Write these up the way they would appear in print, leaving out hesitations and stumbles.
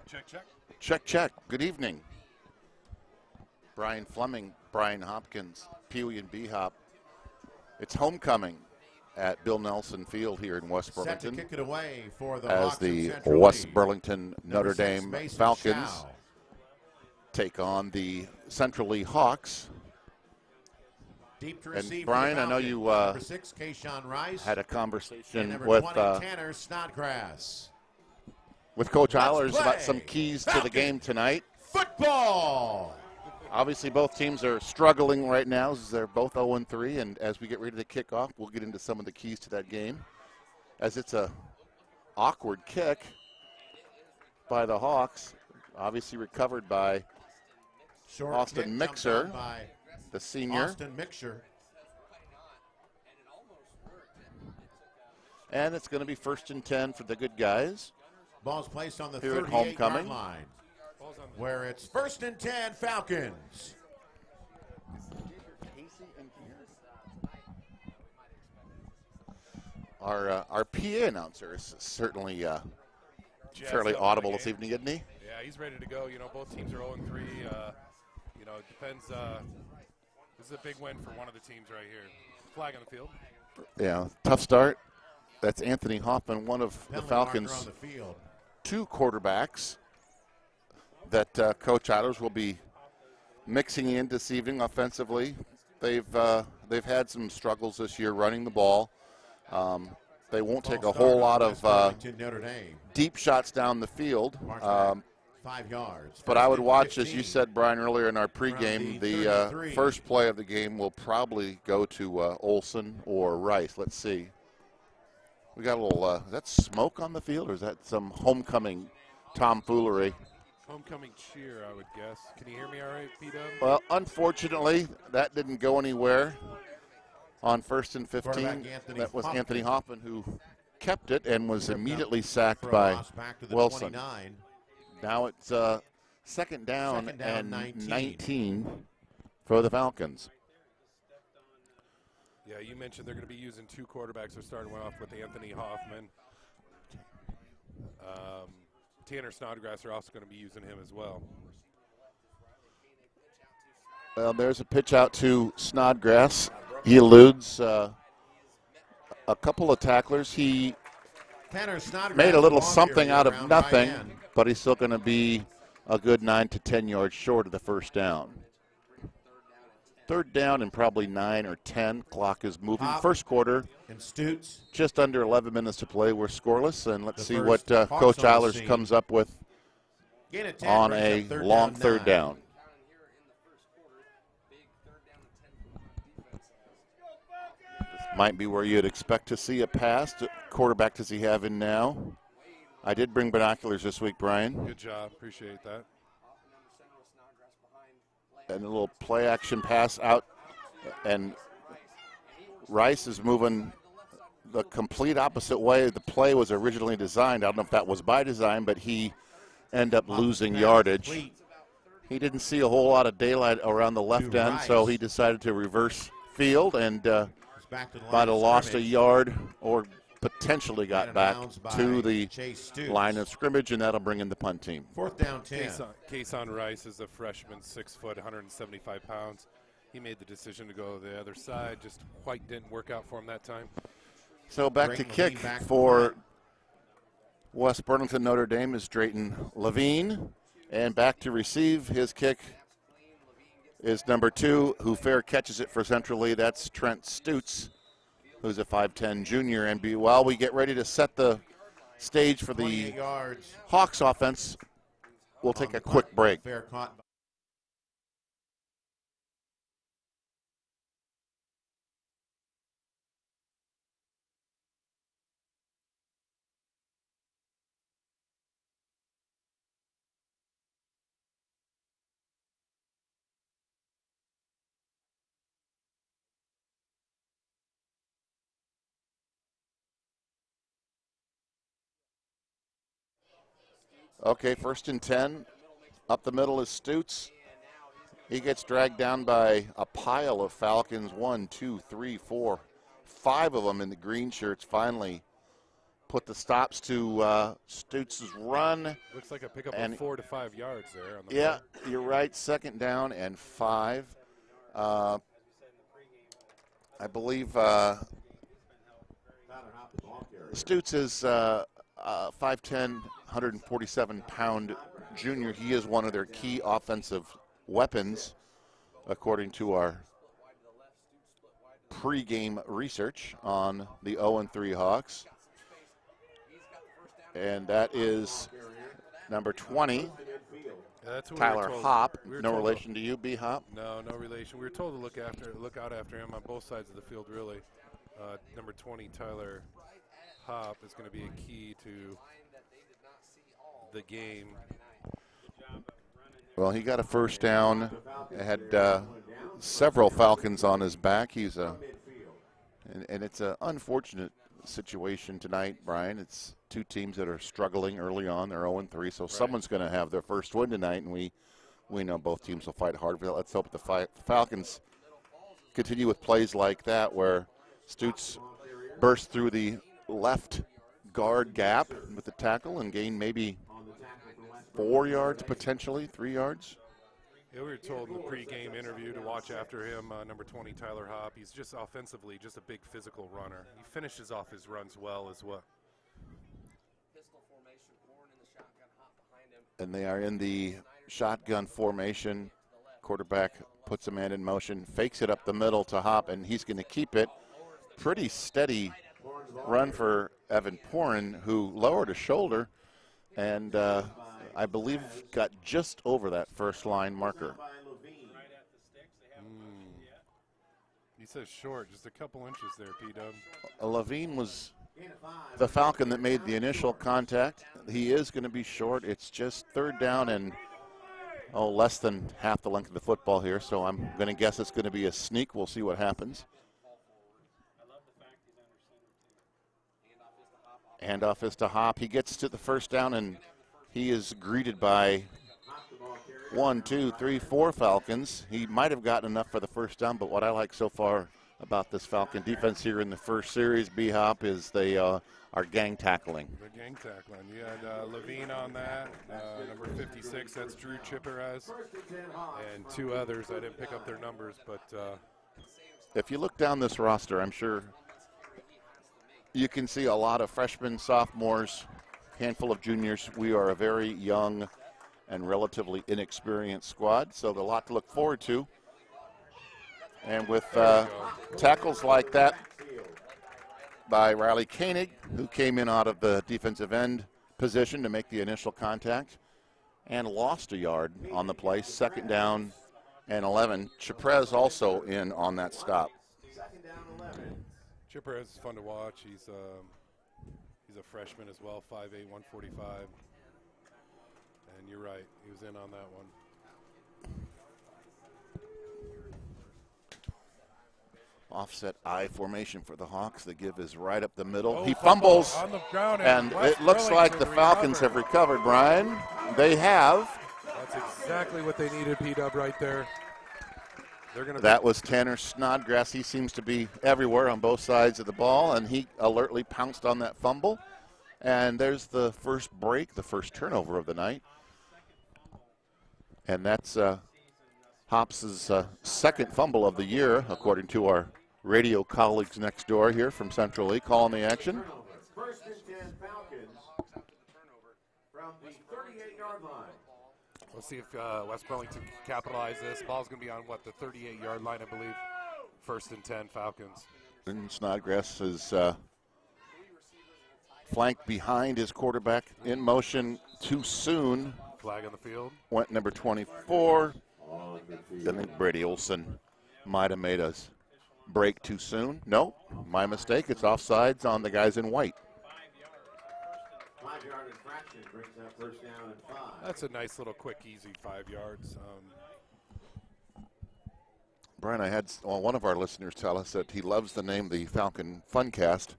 Check, check. Check, check. Good evening. Brian Fleming, Brian Hopkins, Pee Wee and B-Hop. It's homecoming at Bill Nelson Field here in West Burlington. Set to kick it away for the as Hawks the Central West League. Burlington Notre Dame Mason Falcons Shao. take on the Central League Hawks. Deep to And receive Brian, for the I know Falcons. you Number 6, Kayshawn Rice. had a And conversation number with 20, Tanner Snodgrass. Coach Let's Eilers about play. some keys to the Falcons. game tonight. Football. Obviously, both teams are struggling right now as they're both 0-3, and as we get ready to kick off, we'll get into some of the keys to that game. As it's a awkward kick by the Hawks, obviously recovered by Short Austin kick Mixer, dumped on by the senior. Austin Mixer. And it's going to be 1st and 10 for the good guys. Ball's placed on the Here at 38-yard homecoming. line, where it's 1st and 10 Falcons. Our PA announcer is certainly Jazzed fairly up audible in the this game. evening, isn't he? Yeah, he's ready to go. You know, both teams are 0-3. You know, it depends. This is a big win for one of the teams right here. Flag on the field. Yeah, tough start. That's Anthony Hoffman, one of the Penalty marker Falcons' on the field. 2 quarterbacks that Coach Eilers will be mixing in this evening offensively. They've had some struggles this year running the ball. They won't take a whole lot of Notre Dame. deep shots down the field. 5 yards. But First I would and watch, as 15. you said, Brian, earlier in our pregame, the the 33. first play of the game will probably go to Olson or Rice. Let's see. We got a little, is that smoke on the field, or is that some homecoming tomfoolery? Homecoming cheer, I would guess. Can you hear me all right, P-Dub? Well, unfortunately, that didn't go anywhere on 1st and 15. Quarterback Anthony That was Hoffman. Anthony Hoffman who kept it and was Tripped immediately up sacked for a by loss back to the Wilson. 29. Now it's second down, Second down, and 19. 19 for the Falcons. Yeah, you mentioned they're going to be using 2 quarterbacks. They're starting one off with Anthony Hoffman. Tanner Snodgrass are also going to be using him as well. Well, there's a pitch out to Snodgrass. He eludes a couple of tacklers. He Tanner Snodgrass made a little belongs something here out of around nothing, right end. but he's still going to be a good 9 to 10 yards short of the first down. 3rd down and probably 9 or 10. Clock is moving. Pop. First quarter, And Stutes. just under 11 minutes to play. We're scoreless, and let's The see first what Hawks Coach on the Eilers scene. comes up with Gain of 10 on brings a up third long down, 3rd 9. down. This might be where you'd expect to see a pass. Quarterback does he have in now? I did bring binoculars this week, Brian. Good job. Appreciate that. And a little play action pass out, and Rice is moving the complete opposite way the play was originally designed. I don't know if that was by design, but he ended up losing yardage. Complete. He didn't see a whole lot of daylight around the left To end, so Rice. he decided to reverse field and It's back to the line might have of lost a scrimmage. yard or potentially got And back announced by to the Chase Stutes. line of scrimmage, and that'll bring in the punt team. 4th down 10. Kayshawn Rice is a freshman, 6 foot, 175 pounds. He made the decision to go the other side. Just quite didn't work out for him that time. So back to Drayton kick Levine back for West Burlington Notre Dame is Drayton Levine. And back to receive his kick is number 2, who fair catches it for Central Lee. That's Trent Stutes, who's a 5'10 junior. And while we get ready to set the stage for 28 the yards. Hawks offense, we'll take on a the quick punt. break. Fair caught. Okay, 1st and 10. Up the middle is Stutes. He gets dragged down by a pile of Falcons. 1, 2, 3, 4, 5 of them in the green shirts finally put the stops to Stutes' run. Looks like a pickup And- of 4 to 5 yards there. On the Yeah, play. you're right. 2nd down and 5. I believe Stutes is 5'10", 147-pound junior. He is one of their key offensive weapons, according to our pregame research on the 0-3 Hawks. And that is number 20, Yeah, that's who we were Tyler told. Hop. We were No told relation to you, B. Hop? No, no relation. We were told to look out after him on both sides of the field, really. Number 20, Tyler Hop, is going to be a key to the game. Well, he got a first down. Had several Falcons on his back. And it's an unfortunate situation tonight, Brian. It's two teams that are struggling early on. They're 0-3, so someone's going to have their first win tonight, and we know both teams will fight hard for that. Let's hope the Falcons continue with plays like that where Stutes bursts through the left guard gap with the tackle and gain maybe 4 yards, potentially 3 yards. Yeah, we were told in the pregame interview to watch after him, number 20, Tyler Hop. He's just offensively just a big physical runner. He finishes off his runs well as well. And they are in the shotgun formation. Quarterback puts a man in motion, fakes it up the middle to Hop, and he's going to keep it. Pretty steady run for Evan Porin, who lowered a shoulder and I believe got just over that first line marker. He says short, just a couple inches there, P-Dub. Levine was the Falcon that made the initial contact. He is going to be short. It's just 3rd down and less than half the length of the football here, so I'm going to guess it's going to be a sneak. We'll see what happens. Handoff is to Hop. He gets to the first down, and he is greeted by 1, 2, 3, 4 Falcons. He might have gotten enough for the first down, but what I like so far about this Falcon defense here in the first series, B-Hop, is they are gang tackling. They're gang tackling. You had Levine on that, number 56, that's Drew Chipperez, and 2 others. I didn't pick up their numbers, but if you look down this roster, I'm sure you can see a lot of freshmen, sophomores, handful of juniors. We are a very young and relatively inexperienced squad, so a lot to look forward to. And with tackles like that by Riley Koenig, who came in out of the defensive end position to make the initial contact and lost a yard on the play, 2nd down and 11. Chiprez also in on that stop. Chipperez is fun to watch. He's a freshman as well, 5'8", 145. And you're right, he was in on that one. Offset I formation for the Hawks. The give is right up the middle. He Fumble fumbles, on the ground, and West it looks like the Burlington Falcons have recovered, Brian. They have. That's exactly what they needed, P-Dub, right there. They're gonna That was Tanner Snodgrass. He seems to be everywhere on both sides of the ball, and he alertly pounced on that fumble. And there's the first break, the first turnover of the night. And that's Hops' second fumble of the year, according to our radio colleagues next door here from Central League, calling the action. 1st and 10 Falcons from the 38-yard line. We'll see if West Burlington can capitalize this. Ball's going to be on, what, the 38-yard line, I believe. 1st and 10 Falcons. And Snodgrass is flanked behind his quarterback, in motion too soon. Flag on the field. Went number 24. I think Brady Olson might have made us break too soon. No, my mistake. It's offsides on the guys in white. 5-yard infraction brings up 1st down and 5. That's a nice little quick, easy 5 yards. Brian, I had one of our listeners tell us that he loves the name the Falcon Funcast,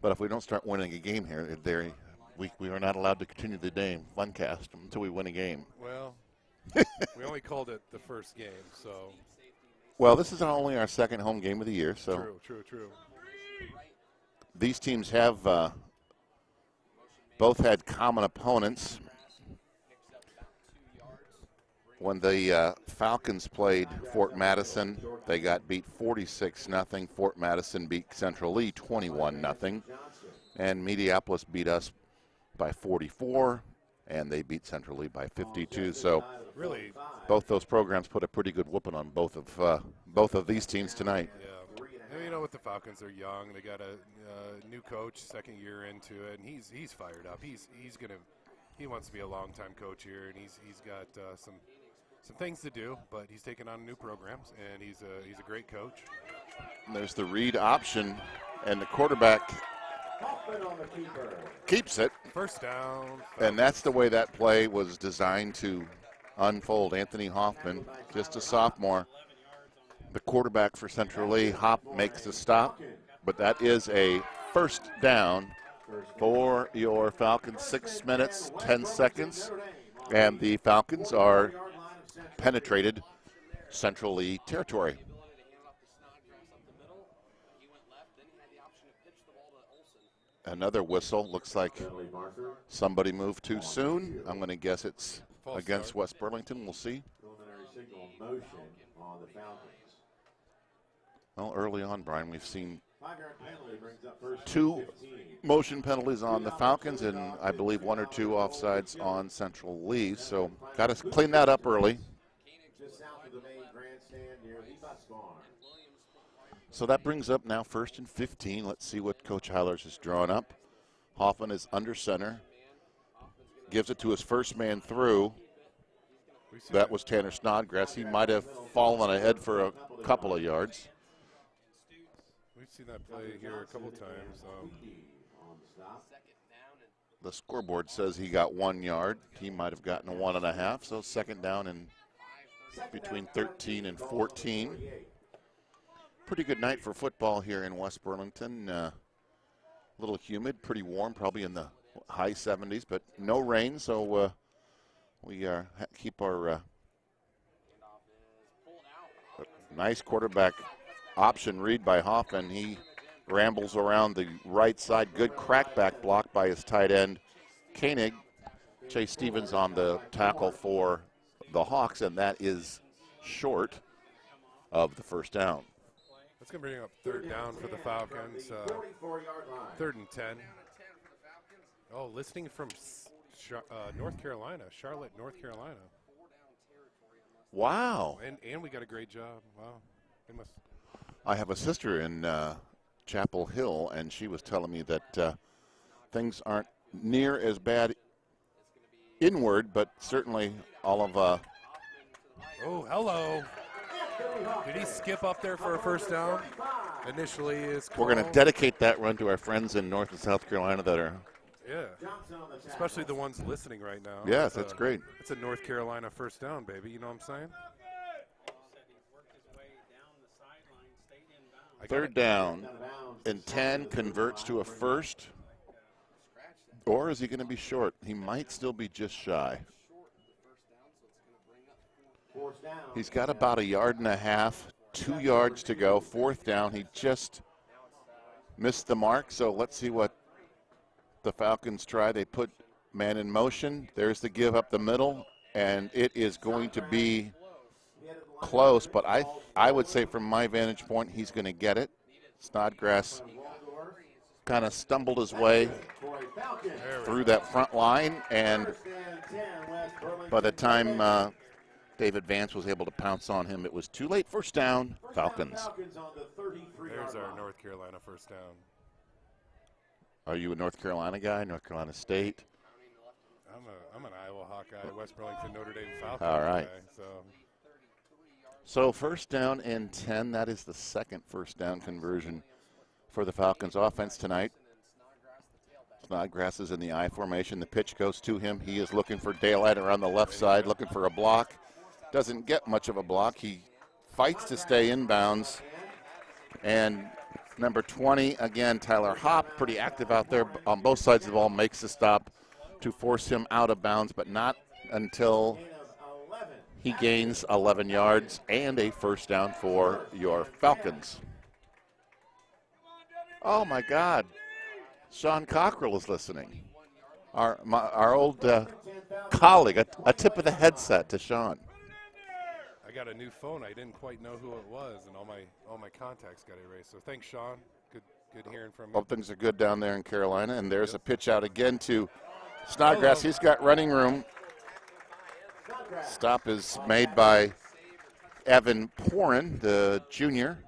but if we don't start winning a game here, we are not allowed to continue the name Funcast until we win a game. Well, we only called it the first game, so. Well, this is only our second home game of the year, so. True. These teams have Both had common opponents. When the Falcons played Fort Madison, they got beat 46-0. Fort Madison beat Central Lee 21-0. And Mediapolis beat us by 44, and they beat Central Lee by 52. So Really, both those programs put a pretty good whooping on both of these teams tonight. yeah. And, you know, with the Falcons, they're young. They got a new coach, second year into it, and he's fired up. He wants to be a long-time coach here, and he's got some things to do, but he's taking on new programs, and he's a great coach. And there's the read option, and the quarterback keeps it. First down. And that's the way that play was designed to unfold. Anthony Hoffman, just a sophomore, the quarterback for Central Lee. Hop makes the stop, but that is a first down for your Falcons. 6 minutes, 10 seconds, and the Falcons are penetrated Central Lee territory. Another whistle. Looks like somebody moved too soon. I'm going to guess it's against West Burlington. We'll see. Well, early on, Brian, we've seen 2 motion penalties on the Falcons and I believe 1 or 2 offsides on Central Lee. So got to clean that up early. So that brings up now 1st and 15. Let's see what Coach Heilers has drawn up. Hoffman is under center. Gives it to his first man through. That was Tanner Snodgrass. He might have fallen ahead for a couple of yards. We've seen that play here a couple times. The scoreboard says he got 1 yard. He might have gotten a 1.5. So second down and between 13 and 14. Pretty good night for football here in West Burlington. A little humid, pretty warm, probably in the high 70s, but no rain, so we keep our nice quarterback option read by Hoffman. He rambles around the right side. Good crackback block by his tight end, Koenig. Chase Stevens on the tackle for the Hawks, and that is short of the first down. That's going to bring up 3rd down for the Falcons. 3rd and 10. Oh, listening from North Carolina, Charlotte, North Carolina. Wow. And we got a great job. Wow. They must. I have a sister in Chapel Hill, and she was telling me that things aren't near as bad inward, but certainly all of Oh, hello. Did he skip up there for a first down? Initially is we're going to dedicate that run to our friends in North and South Carolina that are. Yeah, especially the ones listening right now. Yes, that's great. It's a North Carolina first down, baby. You know what I'm saying? 3rd down and 10 converts to a first. Or is he going to be short? He might still be just shy. He's got about 1.5 yards, 2 yards to go. 4th down. He just missed the mark. So let's see what the Falcons try. They put man in motion. There's the give up the middle, and it is going to be close. But I would say from my vantage point, he's going to get it. Snodgrass kind of stumbled his way through that front line, and by the time David Vance was able to pounce on him, it was too late. First down, Falcons. There's our North Carolina first down. Are you a North Carolina guy, North Carolina State? I'm an Iowa Hawkeye, West Burlington, Notre Dame Falcon. All right. Guy, So first down and 10. That is the second first down conversion for the Falcons offense tonight. Snodgrass is in the I formation. The pitch goes to him. He is looking for daylight around the left side, looking for a block. Doesn't get much of a block. He fights to stay inbounds. And number 20, again, Tyler Hopp, pretty active out there on both sides of the ball, makes the stop to force him out of bounds, but not until he gains 11 yards and a first down for your Falcons. Oh, my God. Sean Cockrell is listening. our old colleague, a tip of the headset to Sean. I got a new phone. I didn't quite know who it was, and all my contacts got erased. So thanks, Sean. Good hearing from you. Hope things are good down there in Carolina. And there's a pitch out again to Snodgrass. He's got running room. Stop is made by Evan Porin, the junior.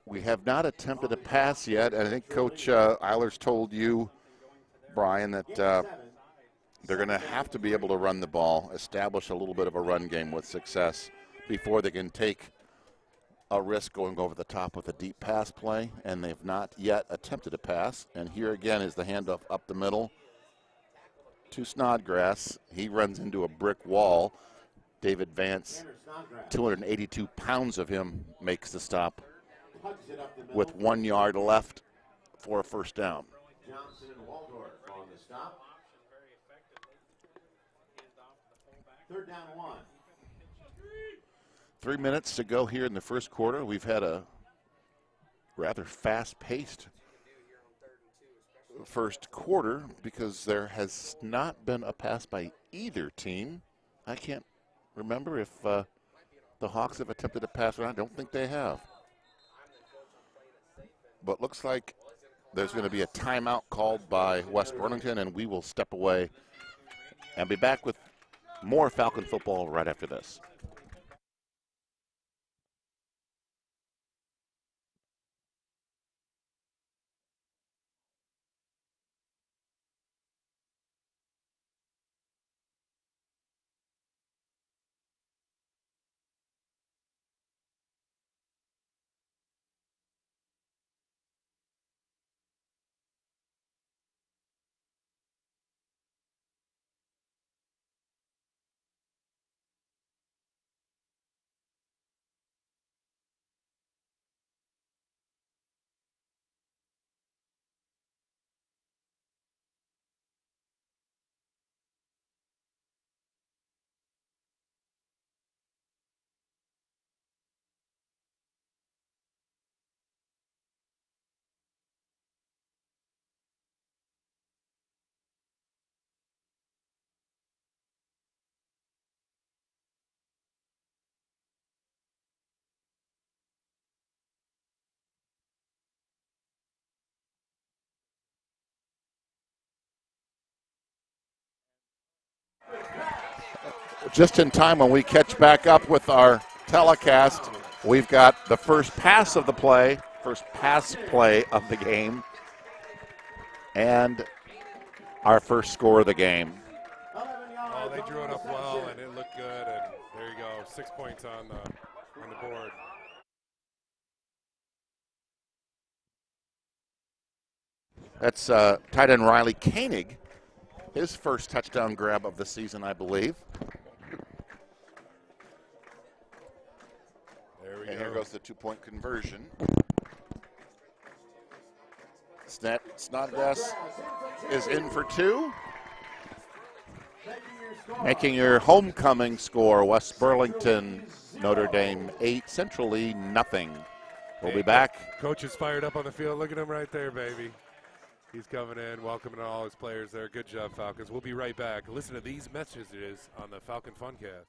We have not attempted a pass yet. I think Coach Eilers told you, Brian, that they're going to have to be able to run the ball, establish a little bit of a run game with success before they can take a risk going over the top with a deep pass play, and they've not yet attempted a pass. And here again is the handoff up the middle to Snodgrass. He runs into a brick wall. David Vance, 282 pounds of him, makes the stop with 1 yard left for a first down. Johnson and Waldorf on the stop. 3rd down 1. 3 minutes to go here in the first quarter. We've had a rather fast-paced first quarter because there has not been a pass by either team. I can't remember if the Hawks have attempted a pass or not. I don't think they have. But looks like there's going to be a timeout called by West Burlington, and we will step away and be back with more Falcon football right after this. Just in time when we catch back up with our telecast, we've got the first pass of the play, first pass play of the game, and our first score of the game. Oh, they drew it up well, and it looked good, and there you go, 6 points on the board. That's tight end Riley Koenig, his first touchdown grab of the season, I believe. There we And go. here goes the 2-point conversion. Snodgrass is in for 2. Making your homecoming score, West Burlington, Notre Dame 8, Central Lee nothing. We'll be back. Coach is fired up on the field. Look at him right there, baby. He's coming in, welcoming all his players there. Good job, Falcons. We'll be right back. Listen to these messages on the Falcon Funcast.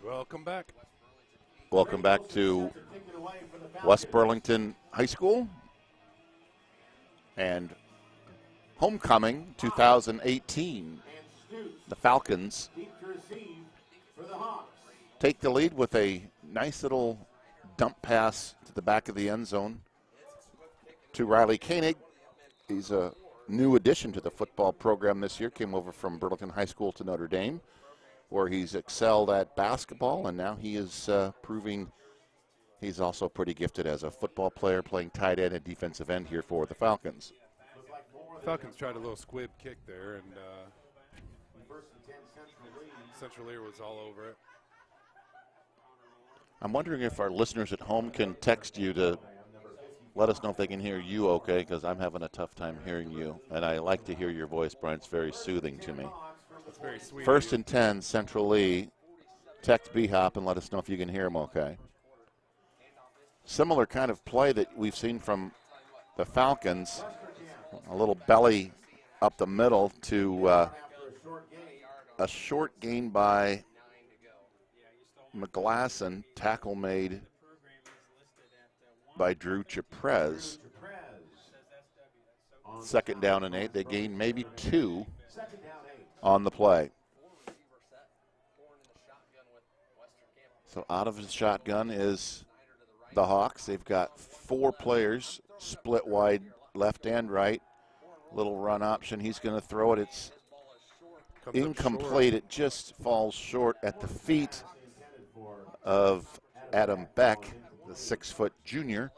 Welcome back. Welcome back to West Burlington High School and homecoming 2018. the Falcons Deep to receive for the Hawks. take the lead with a nice little dump pass to the back of the end zone to Riley Koenig. He's a new addition to the football program this year, came over from Burlington High School to Notre Dame, where he's excelled at basketball, and now he is proving he's also pretty gifted as a football player, playing tight end and defensive end here for the Falcons. Falcons tried a little squib kick there, and Central Lear was all over it. I'm wondering if our listeners at home can text you to let us know if they can hear you okay, because I'm having a tough time hearing you. And I like to hear your voice, Brian. It's very soothing to me. That's very sweet. First and 10, Central Lee. Text B-Hop and let us know if you can hear him okay. Similar kind of play that we've seen from the Falcons. A little belly up the middle to a short gain by McGlasson. Tackle made by Drew Chaprez. Second down and 8. They gained maybe 2 on the play. So out of the shotgun is the Hawks. They've got 4 players split wide left and right. Little run option. He's going to throw it. It's incomplete. It just falls short at the feet of Adam Beck, the 6-foot junior.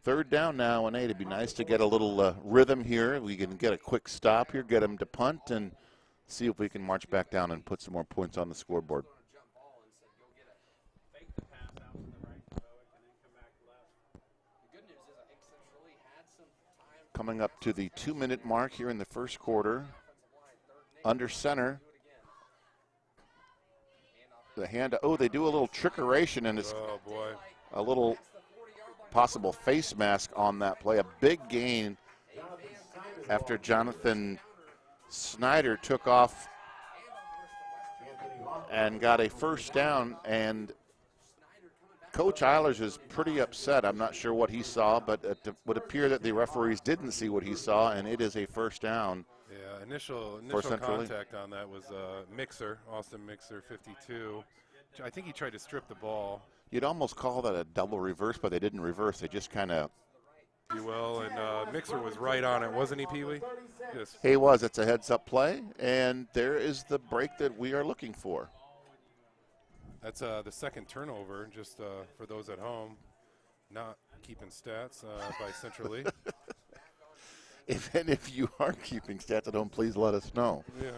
Third down now and 8. It'd be nice to get a little rhythm here. We can get a quick stop here, get him to punt, and see if we can march back down and put some more points on the scoreboard. Coming up to the 2-minute mark here in the first quarter. Under center. The hand, they do a little trickeration, and it's a little possible face mask on that play. A big gain after Jonathan Snyder took off and got a first down, and Coach Eilers is pretty upset. I'm not sure what he saw, but it would appear that the referees didn't see what he saw, and it is a first down. Yeah, initial contact on that was Mixer, Austin Mixer, 52. I think he tried to strip the ball. You'd almost call that a double reverse, but they didn't reverse. They just kind of. If you will, and Mixer was right on it, wasn't he, Pee Wee? Yes. He was. It's a heads-up play, and there is the break that we are looking for. That's the second turnover, just for those at home not keeping stats by Central Lee. If you are keeping stats at home, please let us know. Yeah.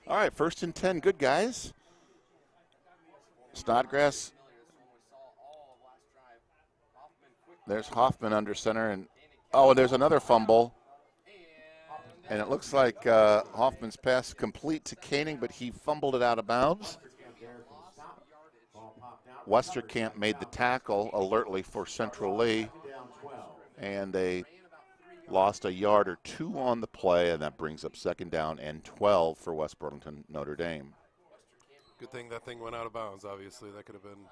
All right, first and 10. Good, guys. Snodgrass. There's Hoffman under center. And there's another fumble. And it looks like Hoffman's pass complete to Koenig, but he fumbled it out of bounds. Westerkamp made the tackle alertly for Central Lee, and they lost a yard or 2 on the play, and that brings up second down and 12 for West Burlington Notre Dame. Good thing that thing went out of bounds, obviously. That could have been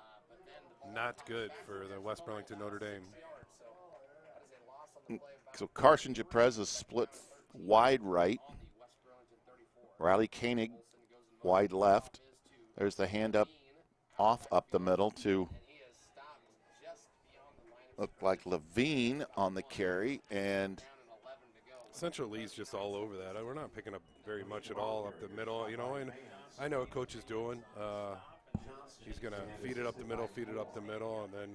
not good for the West Burlington Notre Dame. So Carson Chaprez is split wide right. Riley Koenig wide left. There's the hand up the middle to look like Levine on the carry, and Central Lee's just all over that. We're not picking up very much at all up the middle, and I know what Coach is doing. He's going to feed it up the middle, and then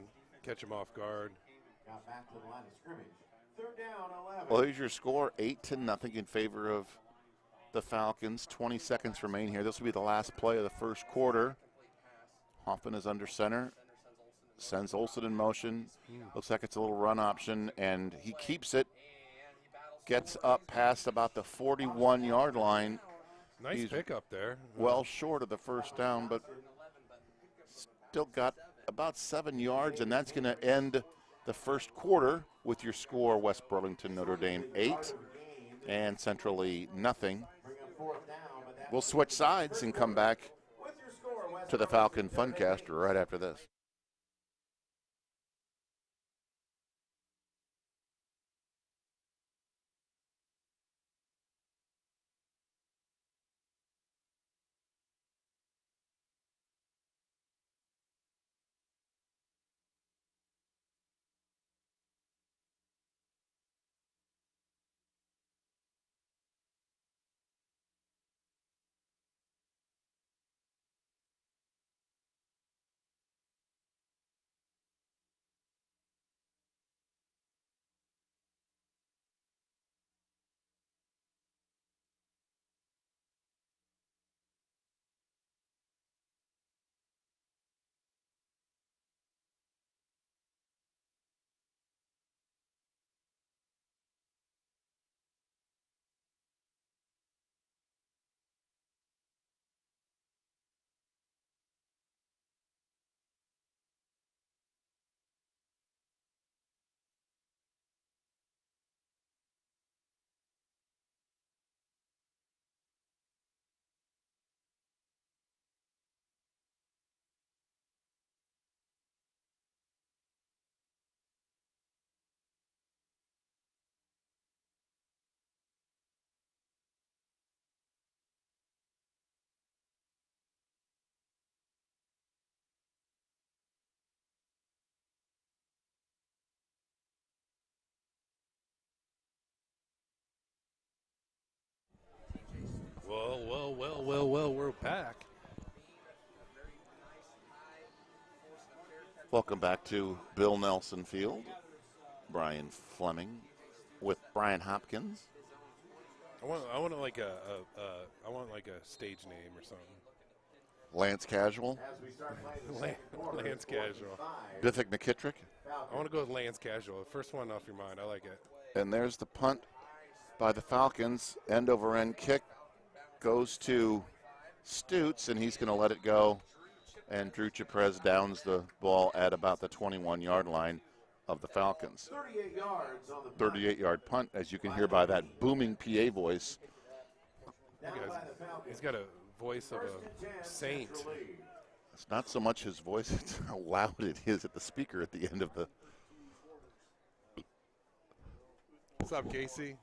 catch him off guard. Well, here's your score, 8-0 in favor of the Falcons. 20 seconds remain here. This will be the last play of the first quarter. Hoffman is under center, sends Olsen in motion. Looks like it's a little run option, and he keeps it. Gets up past about the 41-yard line. Nice pickup there. Well short of the first down, but still got about 7 yards, and that's going to end the first quarter with your score, West Burlington Notre Dame 8 and Central Lee nothing. We'll switch sides and come back to the Falcon Funcast right after this. Well, we're back. Welcome back to Bill Nelson Field. Brian Fleming with Brian Hopkins. I want like a stage name or something. Lance Casual. Lance Casual. Biffick McKittrick. I want to go with Lance Casual. The first one off your mind. I like it. And there's the punt by the Falcons. End over end kick goes to Stutes, and he's going to let it go. And Drew Chaprez downs the ball at about the 21-yard line of the Falcons. 38 yards on the 38-yard punt, as you can hear by that booming PA voice. He's got a voice of a saint. It's not so much his voice, it's how loud it is at the speaker at the end of the. What's up, Casey?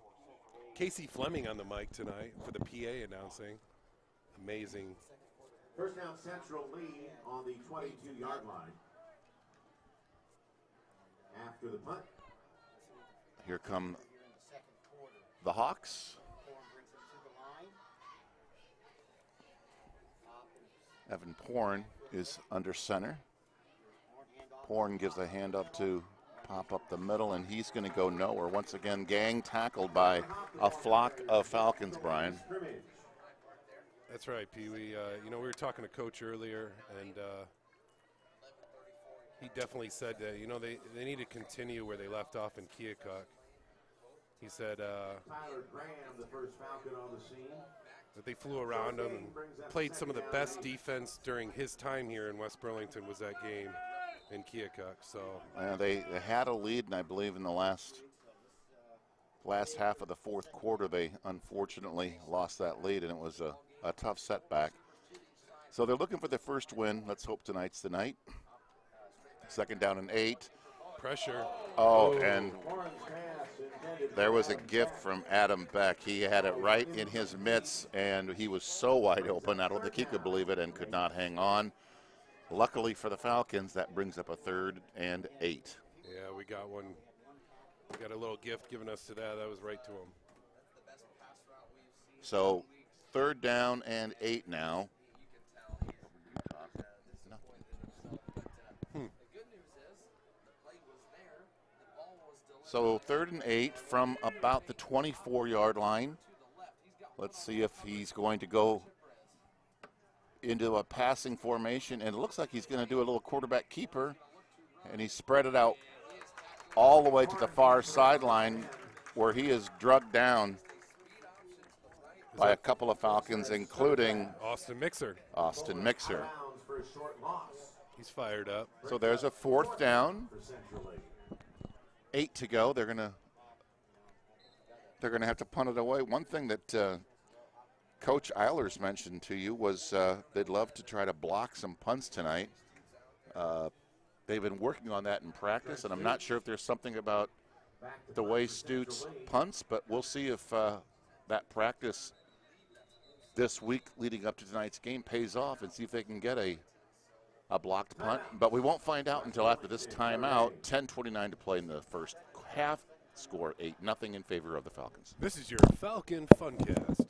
Casey Fleming on the mic tonight for the PA announcing. Amazing. First down, Central lead on the 22-yard line. After the punt. Here come the Hawks. Evan Porn is under center. Porn gives a hand up to pop up the middle, and he's going to go nowhere. Once again, gang tackled by a flock of Falcons, Brian. That's right, Pee Wee. We were talking to Coach earlier, and he definitely said that, they need to continue where they left off in Keokuk. He said Tyler Graham, the first Falcon on the scene. That they flew around him and played some of the best defense during his time here in West Burlington was that game in Keokuk. So they had a lead, and I believe in the last half of the fourth quarter they unfortunately lost that lead, and it was a tough setback. So they're looking for their first win. Let's hope tonight's the night. Second down and 8. Pressure. Oh, and there was a gift from Adam Beck. He had it right in his mitts, and he was so wide open. I don't think he could believe it and could not hang on. Luckily for the Falcons, that brings up a 3rd and 8. Yeah, we got one. We got a little gift given us to that. That was right to him. So 3rd down and 8 now. So 3rd and 8 from about the 24-yard line. Let's see if he's going to go into a passing formation, and it looks like he's going to do a little quarterback keeper, and he spread it out all the way to the far sideline where he is drugged down by a couple of Falcons, including Austin Mixer. He's fired up. So there's a 4th down. 8 to go. They're gonna have to punt it away. One thing that Coach Eilers mentioned to you was they'd love to try to block some punts tonight. They've been working on that in practice, and I'm not sure if there's something about the way Stutes punts, but we'll see if that practice this week leading up to tonight's game pays off, and see if they can get a blocked punt. But we won't find out until after this timeout. 10:29 to play in the first half. Score 8-0 in favor of the Falcons. This is your Falcon Funcast.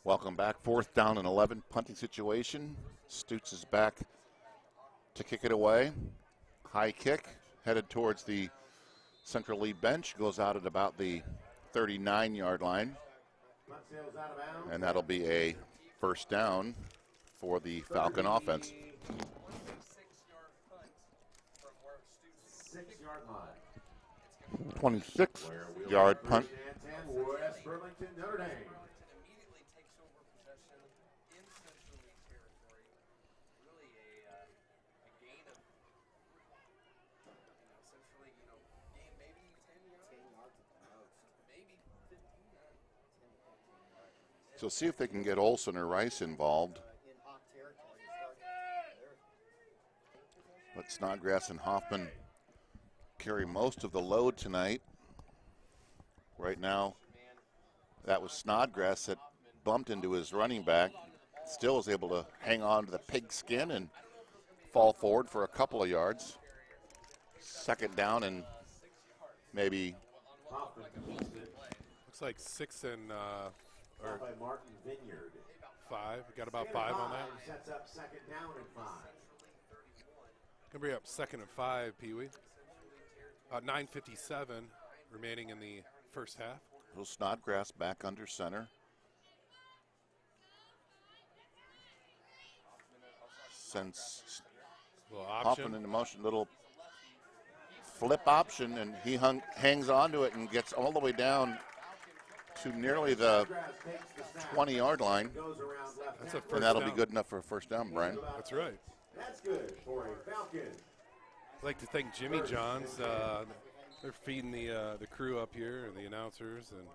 Welcome back. 4th down and 11, punting situation. Stutes is back to kick it away. High kick, headed towards the Central League bench. Goes out at about the 39-yard line. And that'll be a first down for the Falcon offense. 6-yard line. 26-yard punt. First and 10, West Burlington, Notre Dame. So see if they can get Olson or Rice involved. Let Snodgrass and Hoffman carry most of the load tonight. Right now, that was Snodgrass that bumped into his running back. Still was able to hang on to the pigskin and fall forward for a couple of yards. Second down and maybe. Looks like 6 and or By Martin Vineyard. 5. We got about 5 on that. Sets up second down and 5. Gonna bring up 2nd and 5, Pee Wee. 9:57 remaining in the first half. Little Snodgrass back under center. Sends Little Hoffman option. into motion, little flip option, and he hangs on to it and gets all the way down to nearly the 20-yard line. That's a first And that'll down. be good enough for a first down, Brian. That's right. That's good for a Falcon. I'd like to thank Jimmy Johns. They're feeding the crew up here and the announcers and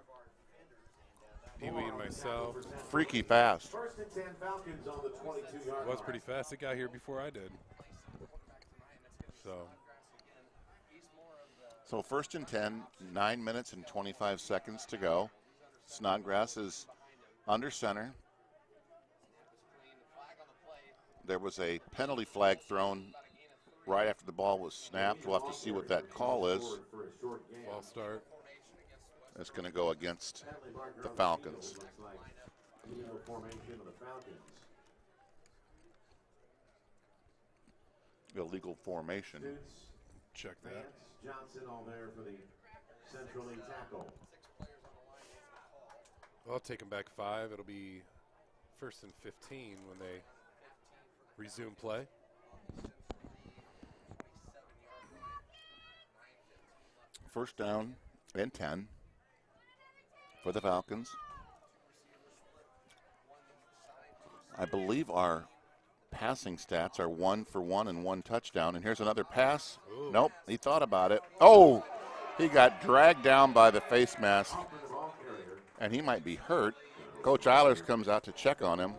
Pee Wee and myself. Freaky fast. First and 10 Falcons on the 22-yard It was pretty fast. It got here before I did. So first and 10, 9 minutes and 25 seconds to go. Snodgrass is under center. There was a penalty flag thrown right after the ball was snapped. We'll have to see what that call is. Ball start. It's going to go against the Falcons. Illegal formation. Check that. Johnson all there for the Central League tackle. Well, I'll take them back 5. It'll be 1st and 15 when they resume play. First down and 10 for the Falcons. I believe our passing stats are 1 for 1 and 1 touchdown. And here's another pass. Ooh. Nope, he thought about it. Oh, he got dragged down by the face mask, and he might be hurt. Coach Eilers comes out to check on him.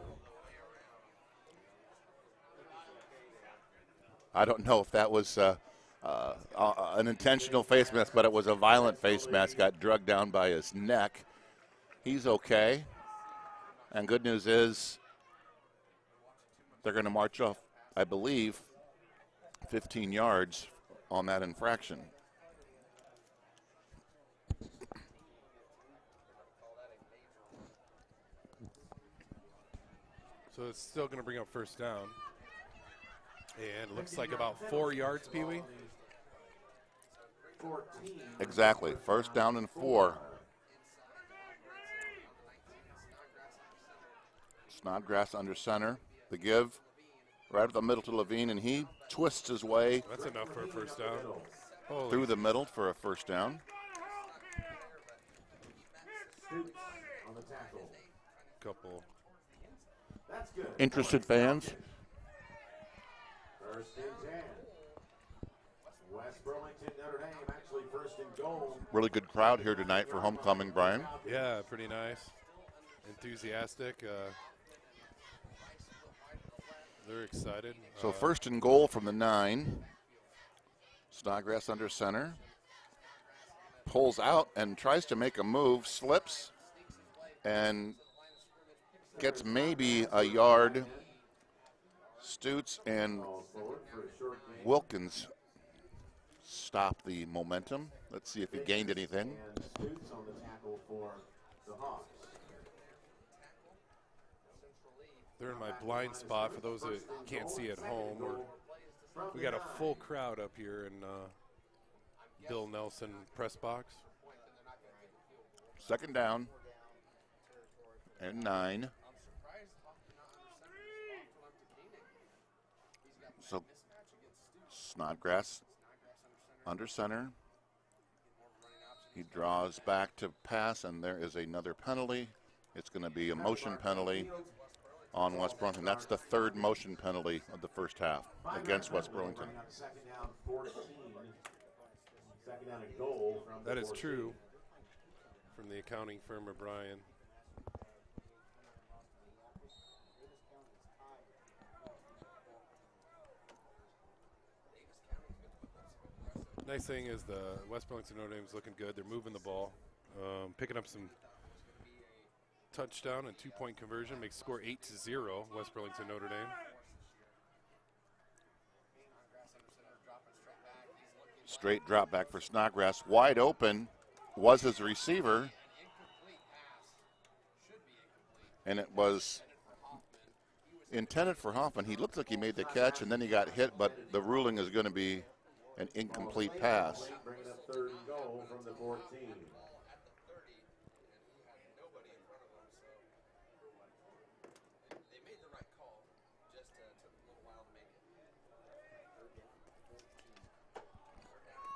I don't know if that was an intentional face mask, but it was a violent face mask. Got drugged down by his neck. He's okay. And good news is they're going to march off, I believe, 15 yards on that infraction. So it's still going to bring up first down. And it looks like about 4 yards, Pee Wee. Exactly. First down and 4. Snodgrass under center. The give right up the middle to Levine, and he twists his way That's enough for a first down. Holy through the middle for a first down. couple. Interested fans? First and 10. West Burlington, Notre Dame, actually first and goal. Really good crowd here tonight for homecoming, Brian. Yeah, pretty nice. Enthusiastic. They're excited. So first and goal from the 9. Snodgrass under center. Pulls out and tries to make a move, slips, and gets maybe a yard. Stutz and Wilkins stop the momentum. Let's see if he gained anything. And Stutz on the tackle for the Hawks. They're in my blind spot for those that can't see at home. We got a full crowd up here in Bill Nelson press box. Second down and 9. So Snodgrass under center. He draws back to pass, and there is another penalty. It's going to be a motion penalty on West Burlington. That's the third motion penalty of the first half against West Burlington. Second down, 14. Second down and goal from That the is 14. true from the accounting firm O'Brien. Nice thing is the West Burlington Notre Dame is looking good. They're moving the ball, picking up some touchdown and 2-point conversion. Makes score 8-0. West Burlington Notre Dame. Straight drop back for Snodgrass. Wide open was his receiver. And it was intended for Hoffman. He looked like he made the catch, and then he got hit, but the ruling is going to be an incomplete pass. Bringing up third and goal from the 14.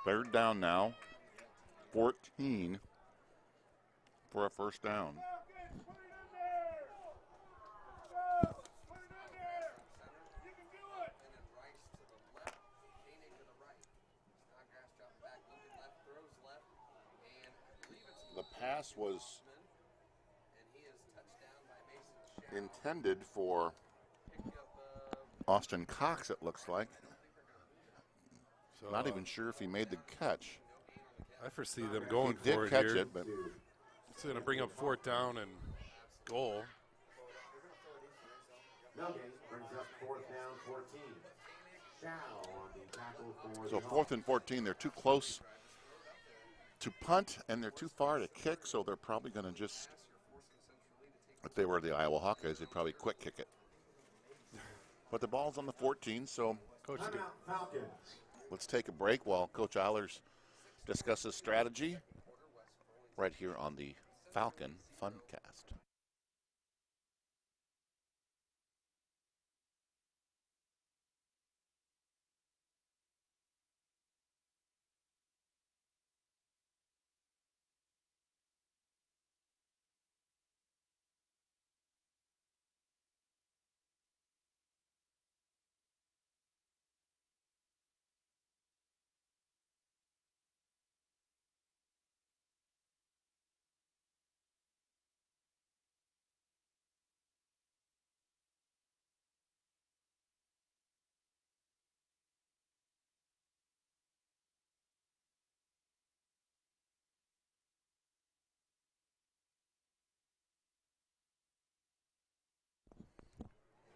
Third down now. 14 for a first down. The pass was intended for Austin Cox, it looks like. So, Not even sure if he made the catch. I foresee them going He for did it catch here. it, but It's going to bring up fourth down and goal. Milgate brings up fourth down, 14. Chow on the tackle for so the fourth and 14, they're too close to punt and they're too far to kick, so they're probably going to just, if they were the Iowa Hawkeyes, they'd probably quick kick it. But the ball's on the 14, so Coach, Timeout, Falcons. let's take a break while Coach Eilers discusses strategy right here on the Falcon Funcast.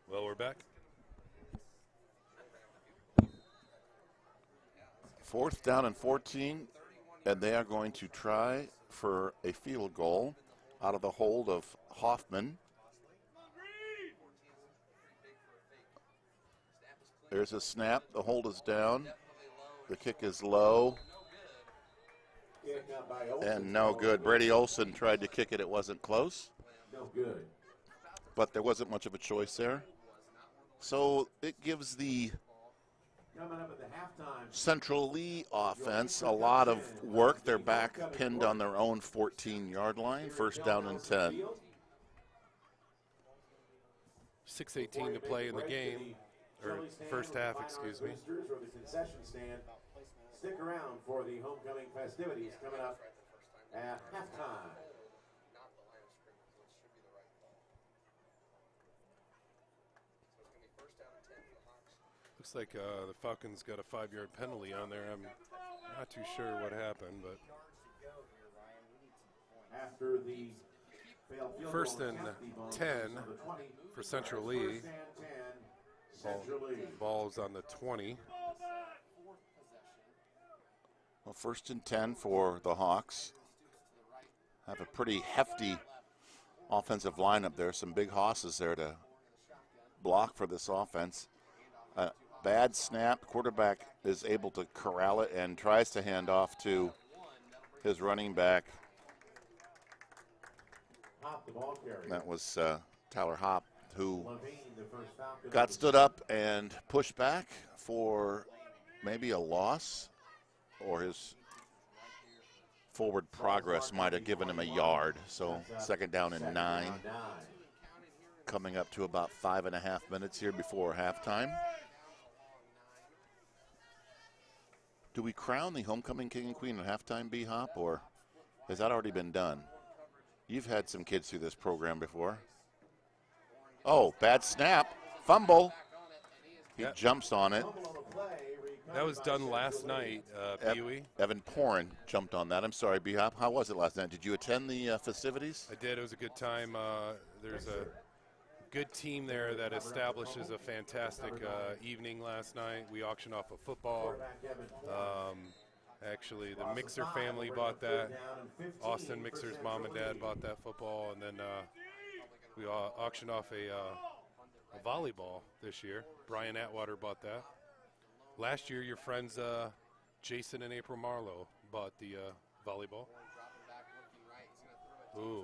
well, we're back. Fourth down and 14, and they are going to try for a field goal out of the hold of Hoffman. There's a snap. The hold is down. The kick is low. Kick out by Olsen. And no good. Brady Olsen tried to kick it. It wasn't close, No good. but there wasn't much of a choice there. So it gives the Coming up at the halftime. Central Lee offense a lot of work. They're back pinned on their own 14-yard line. First down and 10. 6:18 to play in the game, or first half, excuse me. Or the concession stand. Stick around for the homecoming festivities coming up at halftime. Looks like the Falcons got a 5-yard penalty on there. I'm not too sure what happened, but After the failed field First goal, and Kennedy ball 10 on the 20. for Central First Lee. and 10, Central Lee. Ball's on the 20. Well, first and 10 for the Hawks. Have a pretty hefty offensive lineup there. Some big hosses there to block for this offense. Bad snap. Quarterback is able to corral it and tries to hand off to his running back. Hop the ball carrier. That was Tyler Hopp, who Levine, the first Falcon. got stood up and pushed back for maybe a loss or his forward progress might have given him a yard. So second down and 9. Coming up to about 5.5 minutes here before halftime. Do we crown the homecoming king and queen at halftime, B-Hop, or has that already been done? You've had some kids through this program before. Oh, bad snap. Fumble. He jumps on it. That was done last night, Pee-wee. Evan Porin jumped on that. I'm sorry, B-Hop. How was it last night? Did you attend the festivities? I did. It was a good time. There's a good team there that establishes a fantastic evening last night. We auctioned off a football. Actually, the Mixer family bought that. Austin Mixer's mom and dad bought that football, and then we auctioned off a volleyball this year. Brian Atwater bought that. Last year, your friends Jason and April Marlowe bought the volleyball. Ooh.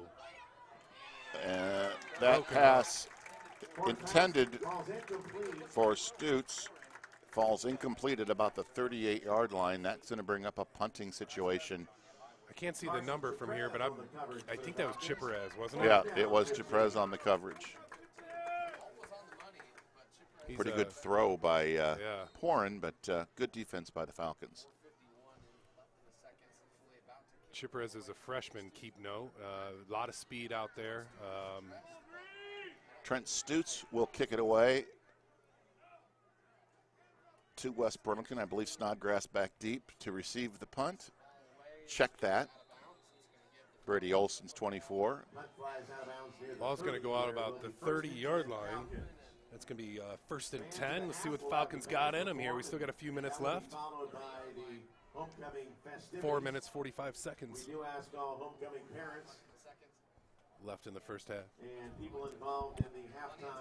That pass intended for Stutz falls incomplete at about the 38-yard line. That's going to bring up a punting situation. I can't see the number from here, but I think that was Chipperez, wasn't it? Yeah, it was Chipperez on the coverage. Pretty good throw by Porin, but good defense by the Falcons. Chipperez is a freshman, keep note. A lot of speed out there. Trent Stutz will kick it away to West Burlington. I believe Snodgrass back deep to receive the punt. Check that. Brady Olson's 24. Ball's going to go out about the 30-yard line. That's going to be first and 10. Let's see what the Falcons got in them here. We still got a few minutes left. 4 minutes, 45 seconds. We do ask all homecoming parents left in the first half. and people involved in the halftime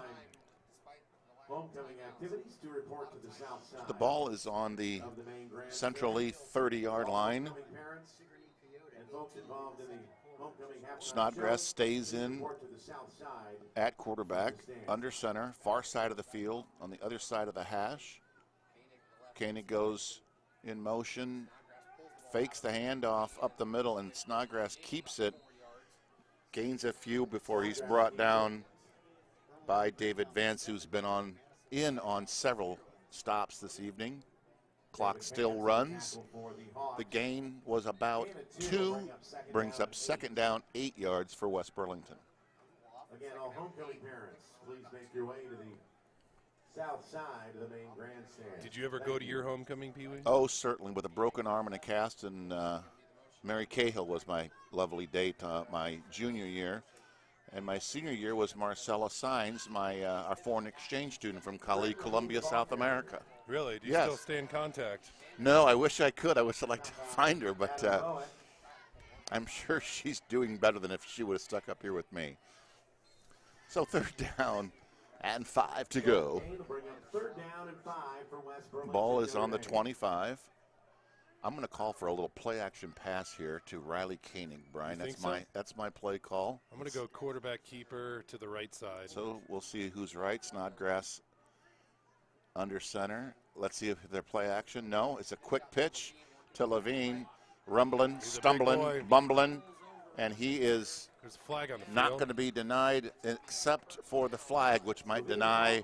homecoming activities to report to the south side. The ball is on the of the main grandstand. centrally 30-yard line. Homecoming parents and folks involved in the homecoming halftime Snodgrass show stays to in report to the south side. at quarterback, under center, far side of the field, on the other side of the hash. Koenig goes in motion, fakes the handoff up the middle, and Snodgrass keeps it. Gains a few before he's brought down by David Vance, who's been on several stops this evening. Clock still runs. The gain was about 2, brings up second down, 8 yards for West Burlington. Again, all homecoming parents, please make your way to the south side of the main grandstand. Did you ever go to your homecoming, Pee-wee? Oh, certainly, with a broken arm and a cast, and Mary Cahill was my lovely date my junior year. And my senior year was Marcella Sines, our foreign exchange student from Cali, Colombia, South America. Really? Do you Yes. still stay in contact? No, I wish I could. I wish I'd like to find her, but I'm sure she's doing better than if she would have stuck up here with me. So third down and 5 to go. Third down and 5 for West Burlington. Ball is on the 25. I'm going to call for a little play-action pass here to Riley Koenig, Brian. You think That's my play call. I'm going to go quarterback keeper to the right side. So we'll see who's right. Snodgrass under center. Let's see if they're play action. No, it's a quick pitch to Levine. Rumbling, He's a big stumbling, boy. bumbling, and he is There's a flag on the not field. going to be denied except for the flag, which might deny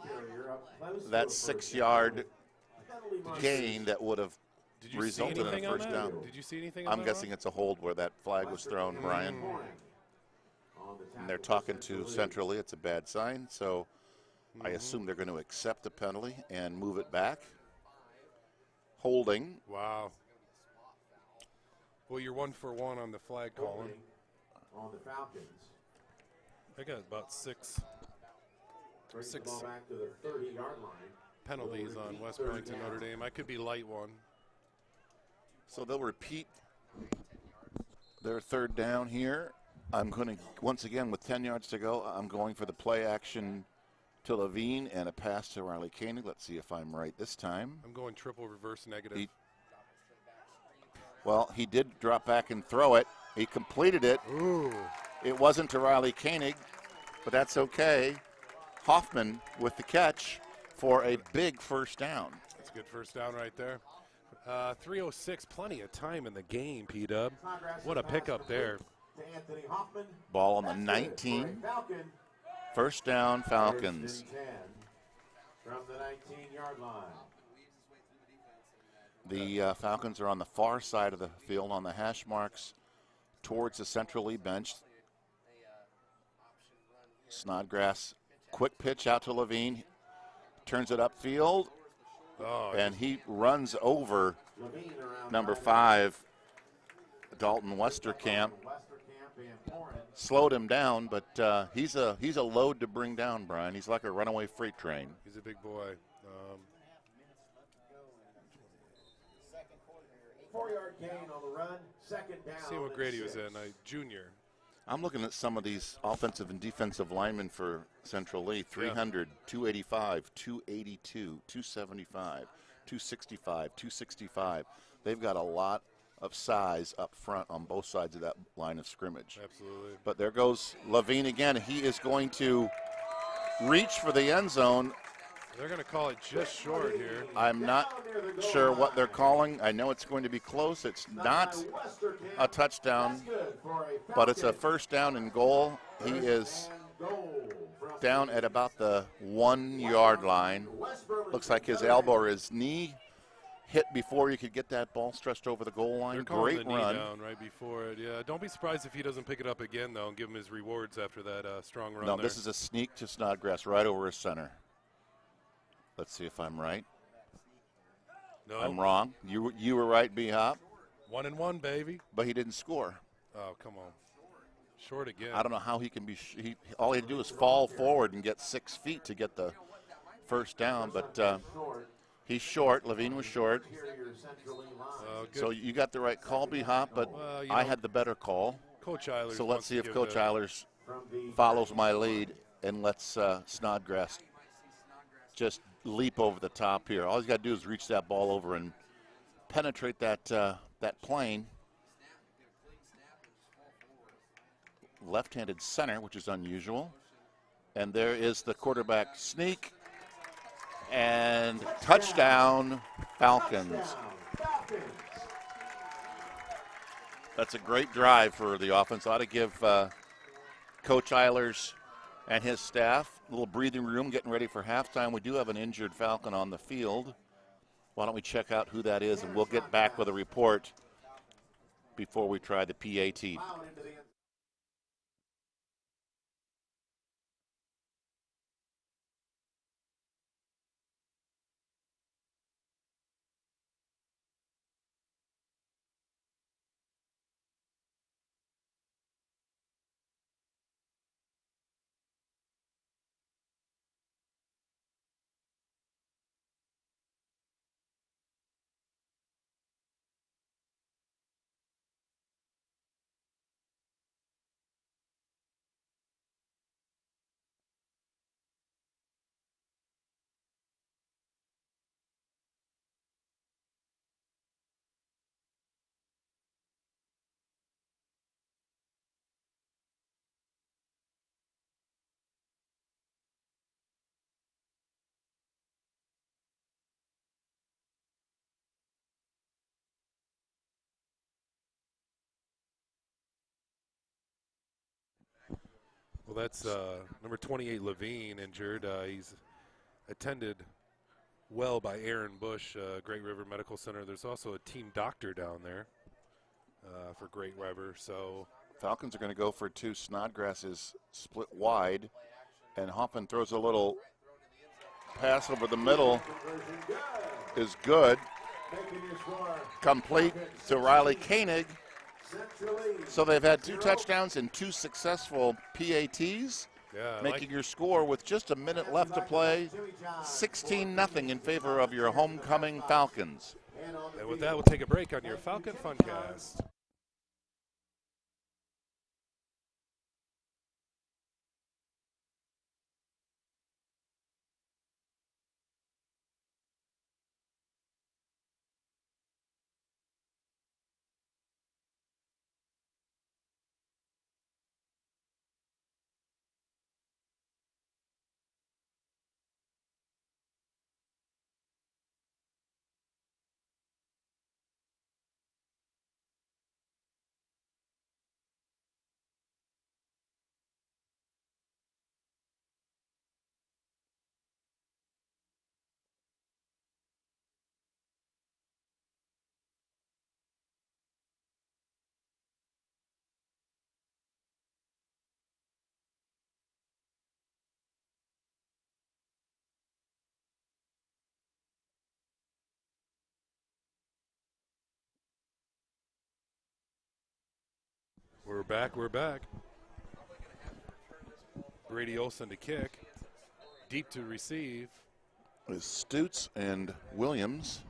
that 6-yard gain that would have Did you resulted see in anything a on first that? down. Did you see anything on I'm that guessing one? it's a hold where that flag was thrown, Brian. And they're talking to centrally. It's a bad sign, so I assume they're going to accept the penalty and move it back. Holding. Wow. Well, you're 1 for 1 on the flag calling. On the Falcons. I got about 6 Brings the Six. ball back to the 30-yard line. penalties on West Burlington Notre Dame. I could be light one. So they'll repeat their third down here. I'm going to, once again, with 10 yards to go, I'm going for the play action to Levine and a pass to Riley Koenig. Let's see if I'm right this time. I'm going triple reverse negative. He did drop back and throw it. He completed it. Ooh. It wasn't to Riley Koenig, but that's okay. Hoffman with the catch for a big first down. That's a good first down right there. 3:06, plenty of time in the game, P-Dub. What a pickup there. To Anthony Hoffman. Ball on the That's good 19. for a Falcon. First down, Falcons. First and 10 from the 19-yard line. The Falcons are on the far side of the field on the hash marks towards the Central Lee bench. Snodgrass, quick pitch out to Levine, turns it upfield, and he runs over number 5, Dalton Westerkamp. Slowed him down, but he's a load to bring down, Brian. He's like a runaway freight train. He's a big boy. 4-yard gain on the run. Second down. See what grade he was in, junior. I'm looking at some of these offensive and defensive linemen for Central Lee. 300, 285, 282, 275, 265, 265. They've got a lot of size up front on both sides of that line of scrimmage. Absolutely. But there goes Levine again. He is going to reach for the end zone. They're going to call it just short here. I'm not sure what they're calling. I know it's going to be close. It's not a touchdown, but it's a first down and goal. He is down at about the 1-yard line. Looks like his elbow or his knee hit before you could get that ball stretched over the goal line. They're calling Great the run. knee down right before it. Yeah, don't be surprised if he doesn't pick it up again, though, and give him his rewards after that strong run. No, there. this is a sneak to Snodgrass right over his center. Let's see if I'm right. No. I'm wrong. You were right, B-Hop. 1-1, baby. But he didn't score. Oh, come on. Short again. I don't know how he can be. All he had to do is fall forward and get 6 feet to get the first down, but he's short. Levine was short. So you got the right call, B-Hop, but I had the better call. Coach Eilers. So let's see if Coach Eilers follows my lead and lets Snodgrass just leap over the top here. All he's got to do is reach that ball over and penetrate that plane. Left-handed center, which is unusual. And there is the quarterback sneak. And touchdown, Falcons. That's a great drive for the offense. Ought to give Coach Eilers and his staff a little breathing room, getting ready for halftime. We do have an injured Falcon on the field. Why don't we check out who that is, and we'll get back with a report before we try the PAT. Well, that's number 28, Levine, injured. He's attended well by Aaron Bush, Great River Medical Center. There's also a team doctor down there for Great River. So Falcons are going to go for 2. Snodgrass is split wide, and Hoffman throws a little pass over the middle. Is good. Complete to Riley Koenig. So they've had 2 touchdowns and 2 successful PATs, making your score with just a minute left to play 16-0 in favor of your homecoming Falcons. And with that, we'll take a break on your Falcon Funcast. We're back. We're back. Brady Olson to kick. Deep to receive. Is Stutz and Williams.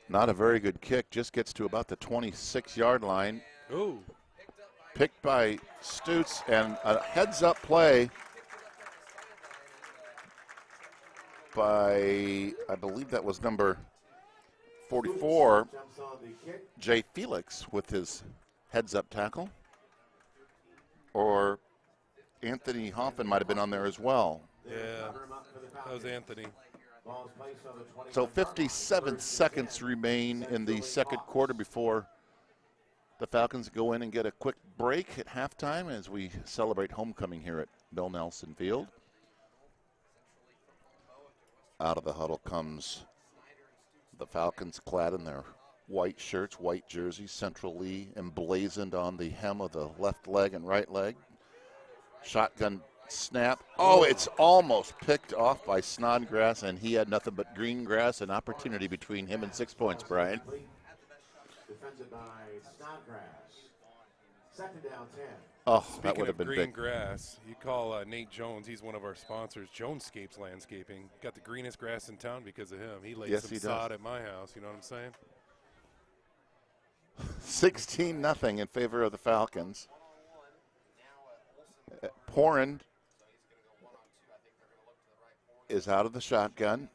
Not a very good kick. Just gets to about the 26-yard line. Ooh. Picked by Stutz, and a heads-up play by, I believe that was number 44, Jay Felix, with his heads-up tackle. Or Anthony Hoffman might have been on there as well. Yeah, that was Anthony. So 57 seconds remain in the second quarter before the Falcons go in and get a quick break at halftime as we celebrate homecoming here at Bill Nelson Field. Out of the huddle comes the Falcons, clad in their white shirts, white jerseys, centrally emblazoned on the hem of the left leg and right leg. Shotgun snap. Oh, it's almost picked off by Snodgrass, and he had nothing but green grass and opportunity between him and 6 points, Brian. Defended by Snodgrass. Second down 10. Oh, Speaking that would have of been green big. grass, you call Nate Jones. He's one of our sponsors, Jonescapes Landscaping. Got the greenest grass in town because of him. He laid Yes, some he does. sod at my house. You know what I'm saying? 16-0 in favor of the Falcons. Porin is out of the shotgun.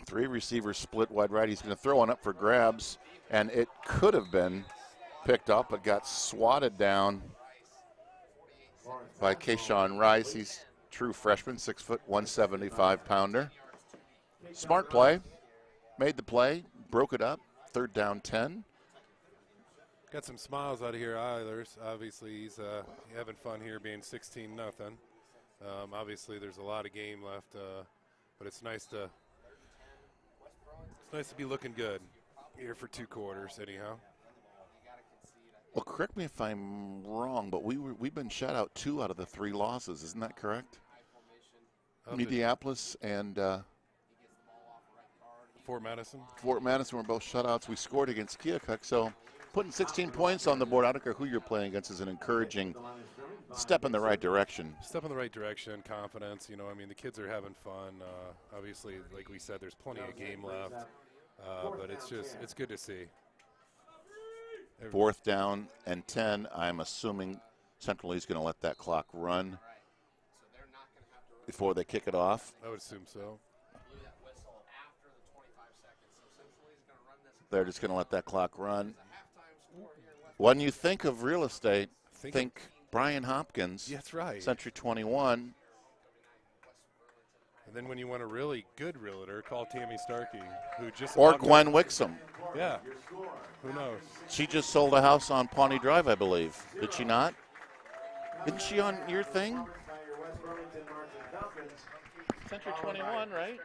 3 receivers split wide right. He's going to throw one up for grabs, and it could have been picked up, but got swatted down by Kayshawn Rice. He's true freshman, 6 foot, 175-pounder. Smart play. Made the play, broke it up. Third down 10. Got some smiles out of here, Eilers. Obviously, he's having fun here, being 16-0. Obviously, there's a lot of game left, but it's nice to be looking good here for 2 quarters, anyhow. Well, correct me if I'm wrong, but we've been shut out 2 out of the 3 losses. Isn't that correct? Mediapolis and Fort Madison. Fort Madison were both shutouts. We scored against Keokuk, so putting 16 points on the board, I don't care who you're playing against, is an encouraging step in the right direction. Step in the right direction, confidence. You know, I mean, the kids are having fun. Obviously, like we said, there's plenty of game left, but it's good to see. 4th down and 10. I'm assuming Central East going to let that clock run before they kick it off. I would assume so. They're just going to let that clock run. When you think of real estate, think Brian Hopkins. Yeah, that's right. Century 21. And then when you want a really good realtor, call Tammy Starkey, who just Or Gwen Wixom. Yeah. Who knows? She just sold a house on Pawnee Drive, I believe. Did she not? Isn't she on your thing? Century 21, right?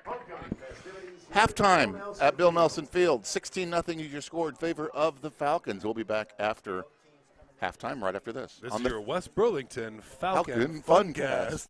Halftime at Bill Nelson Field. 16-0 is your score in favor of the Falcons. We'll be back after halftime, right after this. This is your West Burlington Falcon Funcast. Funcast.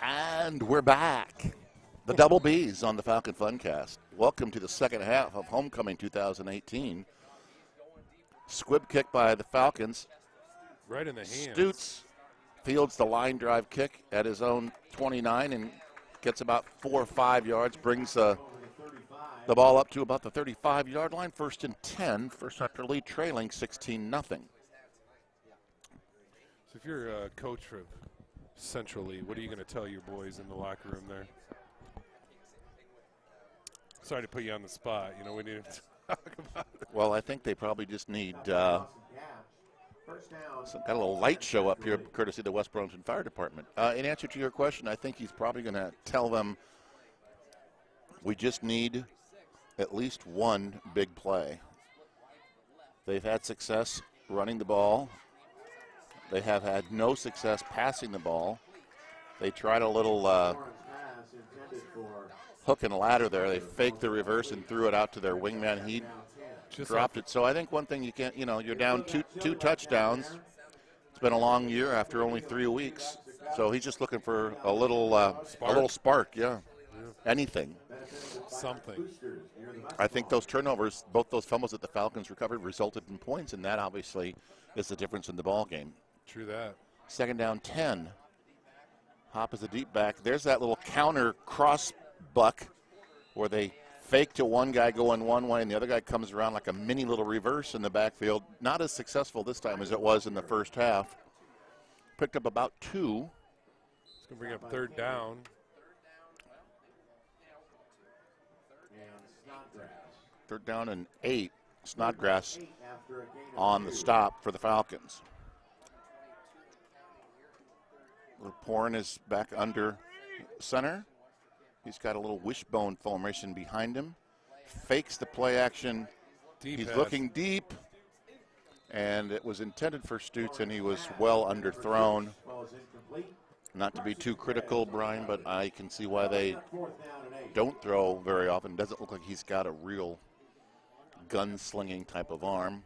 And we're back. The Double B's on the Falcon Funcast. Welcome to the second half of Homecoming 2018. Squib kick by the Falcons. Right in the hands. Stutes fields the line drive kick at his own 29 and gets about 4 or 5 yards, brings the ball up to about the 35-yard line. First and 10 for Central Lee, trailing 16-0. So if you're a coach for Central Lee, what are you going to tell your boys in the locker room there? Sorry to put you on the spot. You know, we need to talk about it. Well, I think they probably just need got a little light show up here, courtesy of the West Burlington Fire Department. In answer to your question, I think he's probably going to tell them we just need at least one big play. They've had success running the ball. They have had no success passing the ball. They tried a little hook and ladder there. They faked the reverse and threw it out to their wingman. He dropped it. So I think one thing you can't, you're down two touchdowns. It's been a long year after only 3 weeks. So he's just looking for a little spark, yeah. Anything. Something. I think those turnovers, both those fumbles that the Falcons recovered, resulted in points, and that obviously is the difference in the ball game. True that. Second down 10. Hop is a deep back. There's that little counter cross buck where they fake to one guy going one way and the other guy comes around like a mini little reverse in the backfield. Not as successful this time as it was in the first half. Picked up about 2. It's going to bring up third down. Third down and 8. Snodgrass on the stop for the Falcons. Porn is back under center. He's got a little wishbone formation behind him. Fakes the play action. He's looking deep. And it was intended for Stutes, and he was well underthrown. Not to be too critical, Brian, but I can see why they don't throw very often. Doesn't look like he's got a real gunslinging type of arm.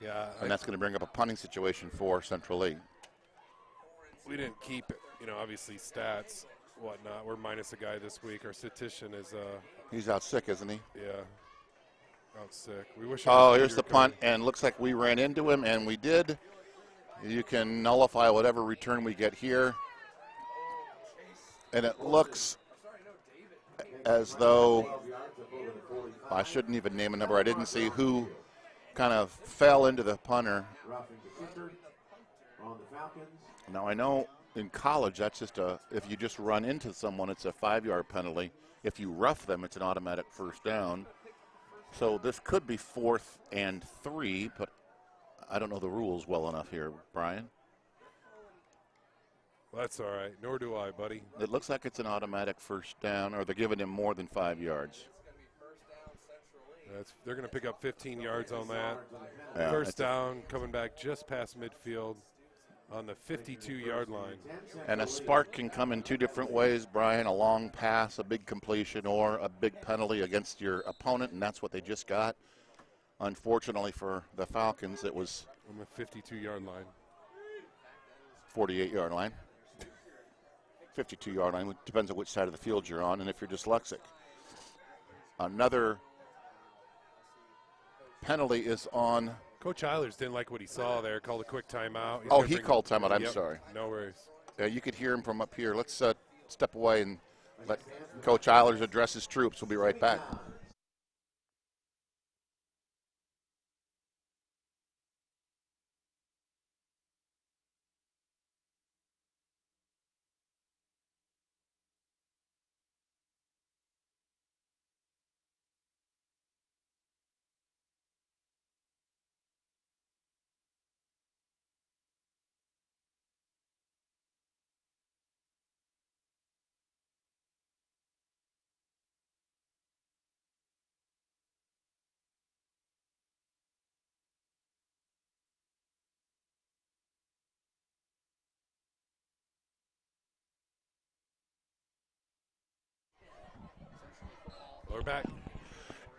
Yeah, and that's going to bring up a punting situation for Central Lee. We didn't keep, obviously stats, whatnot. We're minus a guy this week. Our statistician is he's out sick, isn't he? Yeah, out sick. We wish. Oh, here's the punt, and looks like we ran into him, and we did. You can nullify whatever return we get here. And it looks as though I shouldn't even name a number. I didn't see who kind of fell into the punter. Now, I know in college that's just if you just run into someone, it's a 5-yard penalty. If you rough them, it's an automatic first down. So this could be 4th and 3, but I don't know the rules well enough here, Brian. Well, that's all right. Nor do I, buddy. It looks like it's an automatic first down, or they're giving him more than 5 yards. They're going to pick up 15 yards on that. Yeah, first down, coming back just past midfield on the 52-yard line. And a spark can come in 2 different ways, Brian. A long pass, a big completion, or a big penalty against your opponent, and that's what they just got. Unfortunately for the Falcons, it was on the 52-yard line. 48-yard line. 52-yard line. Depends on which side of the field you're on and if you're dyslexic. Another penalty is on. Coach Eilers didn't like what he saw there, called a quick timeout. He called timeout. I'm sorry. No worries. You could hear him from up here. Let's step away and let Coach Eilers address his troops. We'll be right back. We're back.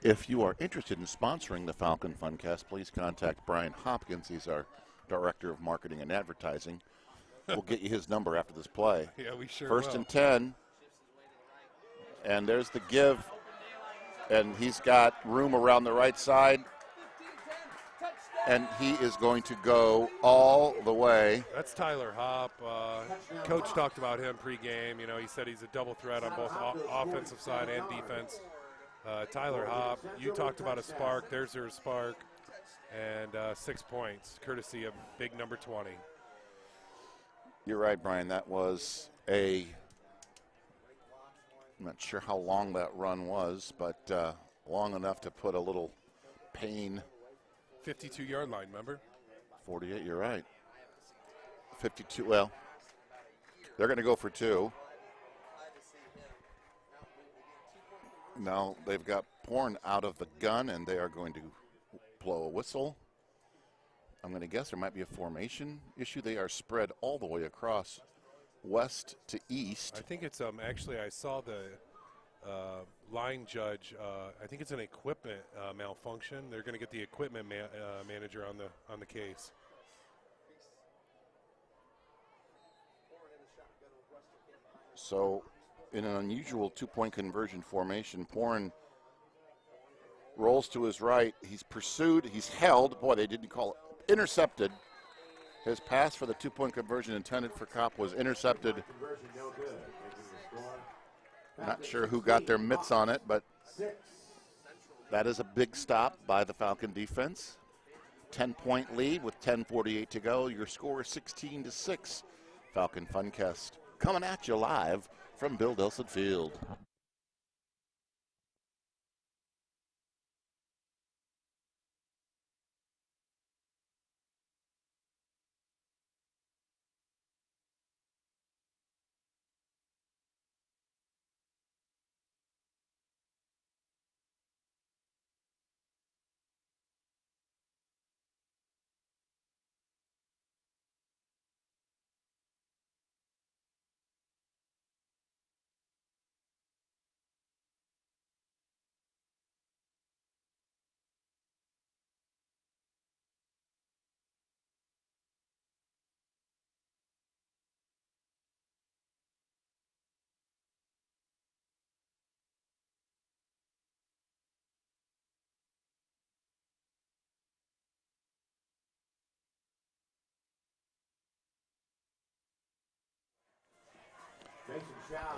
If you are interested in sponsoring the Falcon Funcast, please contact Brian Hopkins. He's our Director of Marketing and Advertising. We'll get you his number after this play. Yeah, we sure First will. and 10. And there's the give. And he's got room around the right side. And he is going to go all the way. That's Tyler Hopp. Coach talked about him pregame. You know, he said he's a double threat on both offensive side and defense. Tyler Hopp, you talked about a spark. There's their spark. And 6 points, courtesy of big number 20. You're right, Brian. That was I'm not sure how long that run was, but long enough to put a little pain. 52-yard line, remember? 48, you're right. 52, well, they're going to go for 2. Now they've got Porn out of the gun, and they are going to blow a whistle. I'm going to guess there might be a formation issue. They are spread all the way across west to east. I think it's actually I saw the line judge. I think it's an equipment malfunction. They're going to get the equipment manager on the case. So, in an unusual 2-point conversion formation, Porn rolls to his right. He's pursued. He's held. Boy, they didn't call it. Intercepted. His pass for the 2-point conversion intended for Kopp was intercepted. Not sure who got their mitts on it, but that is a big stop by the Falcon defense. 10-point lead with 10:48 to go. Your score is 16-6. Falcon Funcast coming at you live from Bill Delson Field.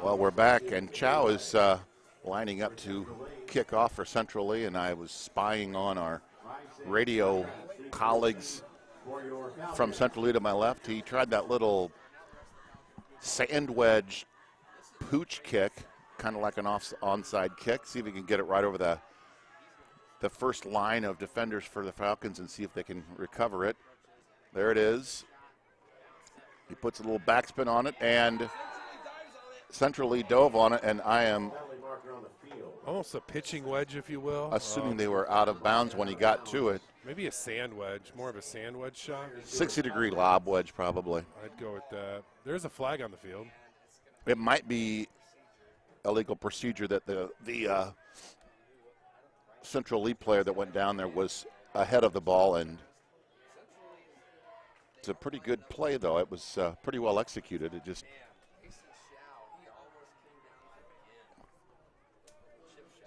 Well, we're back, and Chow is lining up to kick off for Central Lee, and I was spying on our radio colleagues from Central Lee to my left. He tried that little sand wedge pooch kick, kind of like an onside kick. See if he can get it right over the first line of defenders for the Falcons and see if they can recover it. There it is. He puts a little backspin on it, and Central Lee dove on it, and I am Almost a pitching wedge, if you will. assuming they were out of bounds when he got to it. Maybe a sand wedge, more of a sand wedge shot. 60-degree lob wedge, probably. I'd go with that. There's a flag on the field. It might be a legal procedure that the Central Lee player that went down there was ahead of the ball, and it's a pretty good play, though. It was pretty well executed. It just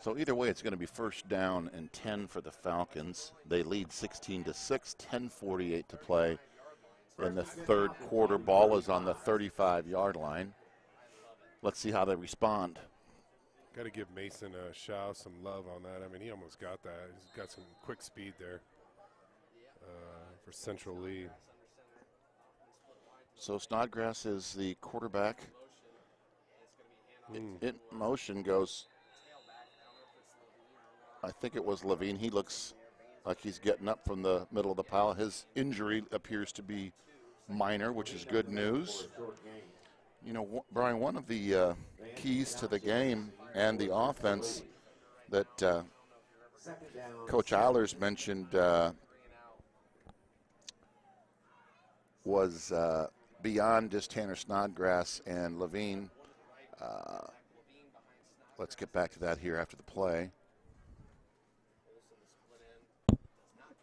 so either way, it's going to be first down and 10 for the Falcons. They lead 16-6, 10:48 to play in the third quarter. Ball is on the 35-yard line. Let's see how they respond. Got to give Mason Shaw some love on that. I mean, he almost got that. He's got some quick speed there for Central Lee. So Snodgrass is the quarterback. In motion goes, I think it was Levine. He looks like he's getting up from the middle of the pile. His injury appears to be minor, which is good news. You know, Brian, one of the keys to the game and the offense that Coach Eilers mentioned was beyond just Tanner Snodgrass and Levine. Let's get back to that here after the play.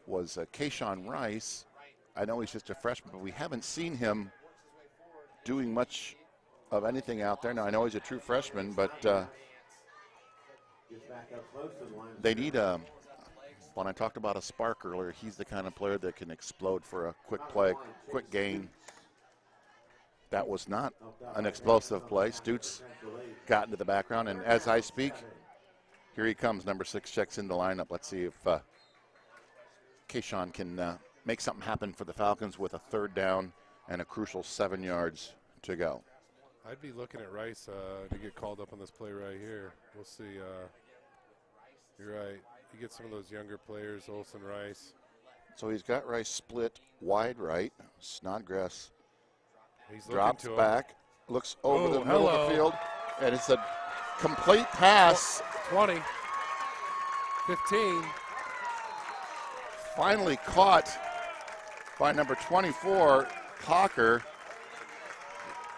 Was Kayshawn Rice. I know he's just a freshman, but we haven't seen him doing much of anything out there. Now, I know he's a true freshman, but they need a, when I talked about a spark earlier, he's the kind of player that can explode for a quick play, quick gain. That was not an explosive play. Stutes got into the background, and as I speak, here he comes. Number 6 checks in the lineup. Let's see if Kayshawn can make something happen for the Falcons with a 3rd down and a crucial 7 yards to go. I'd be looking at Rice to get called up on this play right here. We'll see. You're right. You get some of those younger players, Olsen, Rice. So he's got Rice split wide right. Snodgrass He's drops back, looks over the middle of the field, and it's a complete pass. 20, 15. Finally caught by number 24, Hawker.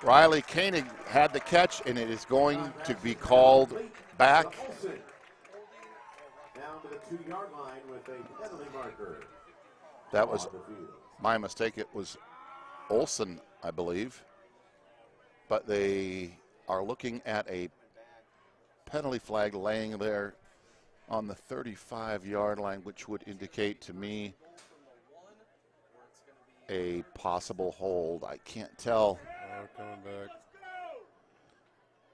Riley Koenig had the catch, and it is going to be called back. Down to the 2-yard line with a penalty marker. That was my mistake. It was Olsen, I believe. But they are looking at a penalty flag laying there on the 35-yard line, which would indicate to me a possible hold. I can't tell. Coming back.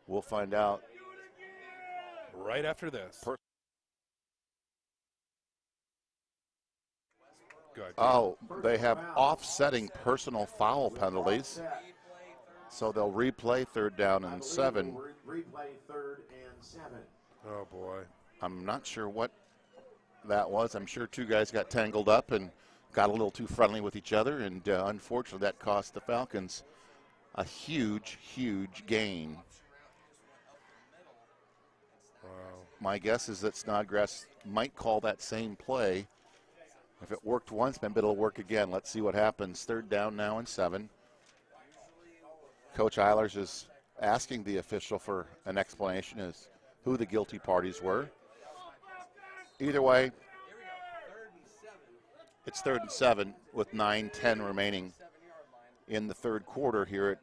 We'll find out right after this. Good. Oh, they have offsetting personal foul penalties. So they'll replay 3rd down and 7. Replay 3rd and 7. Oh, boy. I'm not sure what that was. I'm sure 2 guys got tangled up and got a little too friendly with each other, and unfortunately that cost the Falcons a huge, huge gain. Wow. My guess is that Snodgrass might call that same play. If it worked once, maybe it'll work again. Let's see what happens. 3rd down now and 7. Coach Eilers is asking the official for an explanation as who the guilty parties were. Either way, it's 3rd and 7 with 9:10 remaining in the 3rd quarter here at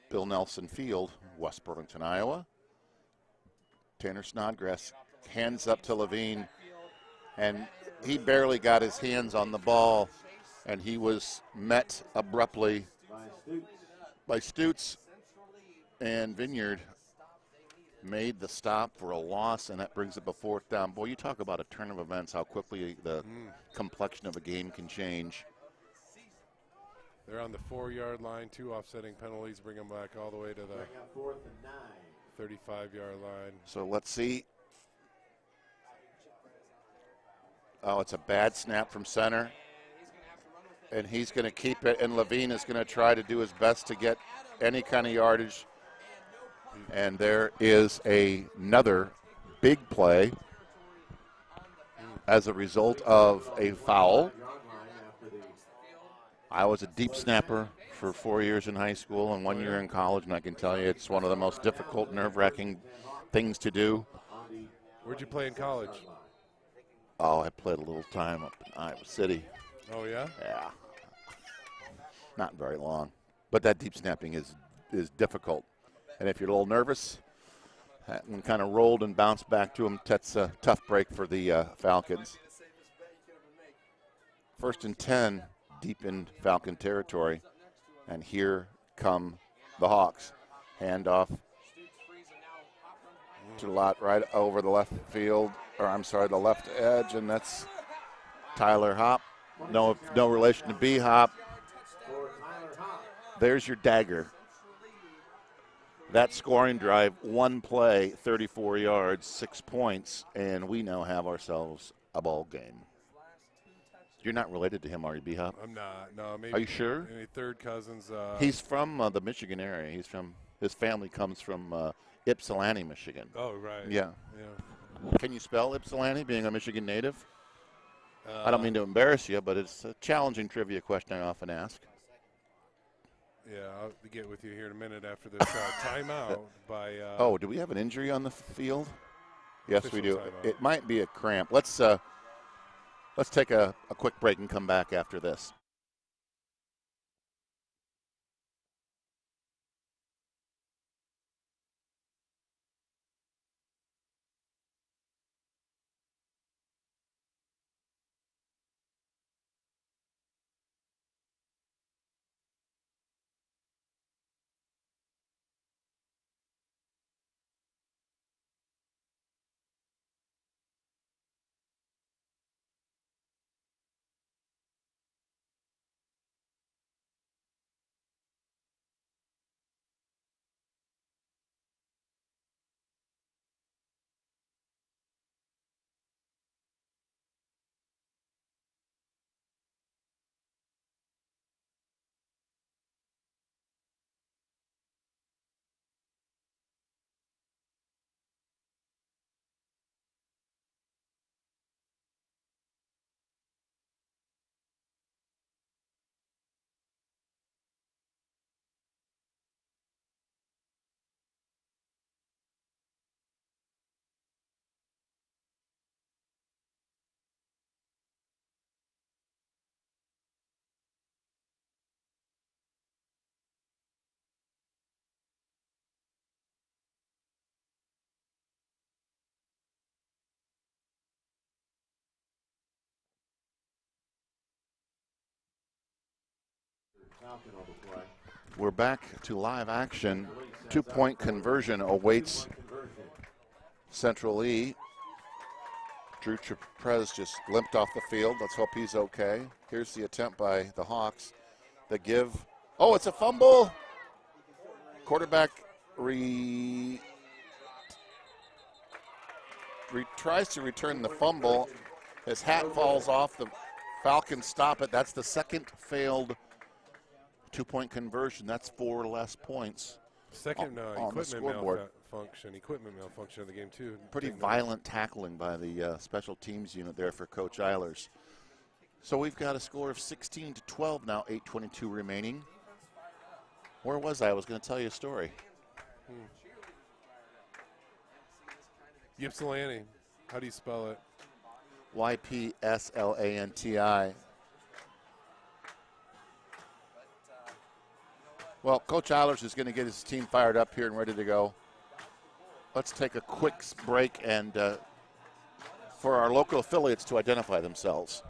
Bill Nelson Field, West Burlington, Iowa. Tanner Snodgrass hands up to Levine, and he barely got his hands on the ball, and he was met abruptly by Stutes, and Vineyard made the stop for a loss, and that brings up a 4th down. Boy, you talk about a turn of events, how quickly the complexion of a game can change. They're on the 4-yard line. 2 offsetting penalties bring them back all the way to the 35-yard line. So let's see. Oh, it's a bad snap from center. And he's going to keep it, and Levine is going to try to do his best to get any kind of yardage. And there is another big play as a result of a foul. I was a deep snapper for 4 years in high school and 1 year in college, and I can tell you it's one of the most difficult, nerve-wracking things to do. Where'd you play in college? Oh, I played a little time up in Iowa City. Oh, yeah? Yeah. Not very long. But that deep snapping is difficult. And if you're a little nervous, that one kind of rolled and bounced back to him. That's a tough break for the Falcons. 1st and 10, deep in Falcon territory. And here come the Hawks. Handoff to the lot right over the left field, or I'm sorry, the left edge, and that's Tyler Hopp. No relation to B Hop. There's your dagger. That scoring drive, 1 play, 34 yards, 6 points, and we now have ourselves a ball game. You're not related to him, are you, B Hop? I'm not. No, maybe. Are you sure? Any 3rd cousins? He's from the Michigan area. His family comes from Ypsilanti, Michigan. Oh, right. Yeah. Yeah. Can you spell Ypsilanti, being a Michigan native? I don't mean to embarrass you, but it's a challenging trivia question I often ask. Yeah, I'll get with you here in a minute after this timeout by. Oh, do we have an injury on the field? Yes, we do. Timeout. It might be a cramp. Let's take a quick break and come back after this. We're back to live action. 2-point conversion awaits Central E. Drew Chaprez just limped off the field. Let's hope he's okay. Here's the attempt by the Hawks. The give. Oh, it's a fumble. Quarterback tries to return the fumble. His hat falls off. The Falcons stop it. That's the second failed 2-point conversion. That's 4 less points. Second on the scoreboard. Equipment malfunction of the game, too. Pretty violent tackling by the special teams unit there for Coach Eilers. So we've got a score of 16-12 now, 8:22 remaining. Where was I? I was going to tell you a story. Ypsilanti. How do you spell it? Ypslanti. Well, Coach Eilers is going to get his team fired up here and ready to go. Let's take a quick break and for our local affiliates to identify themselves.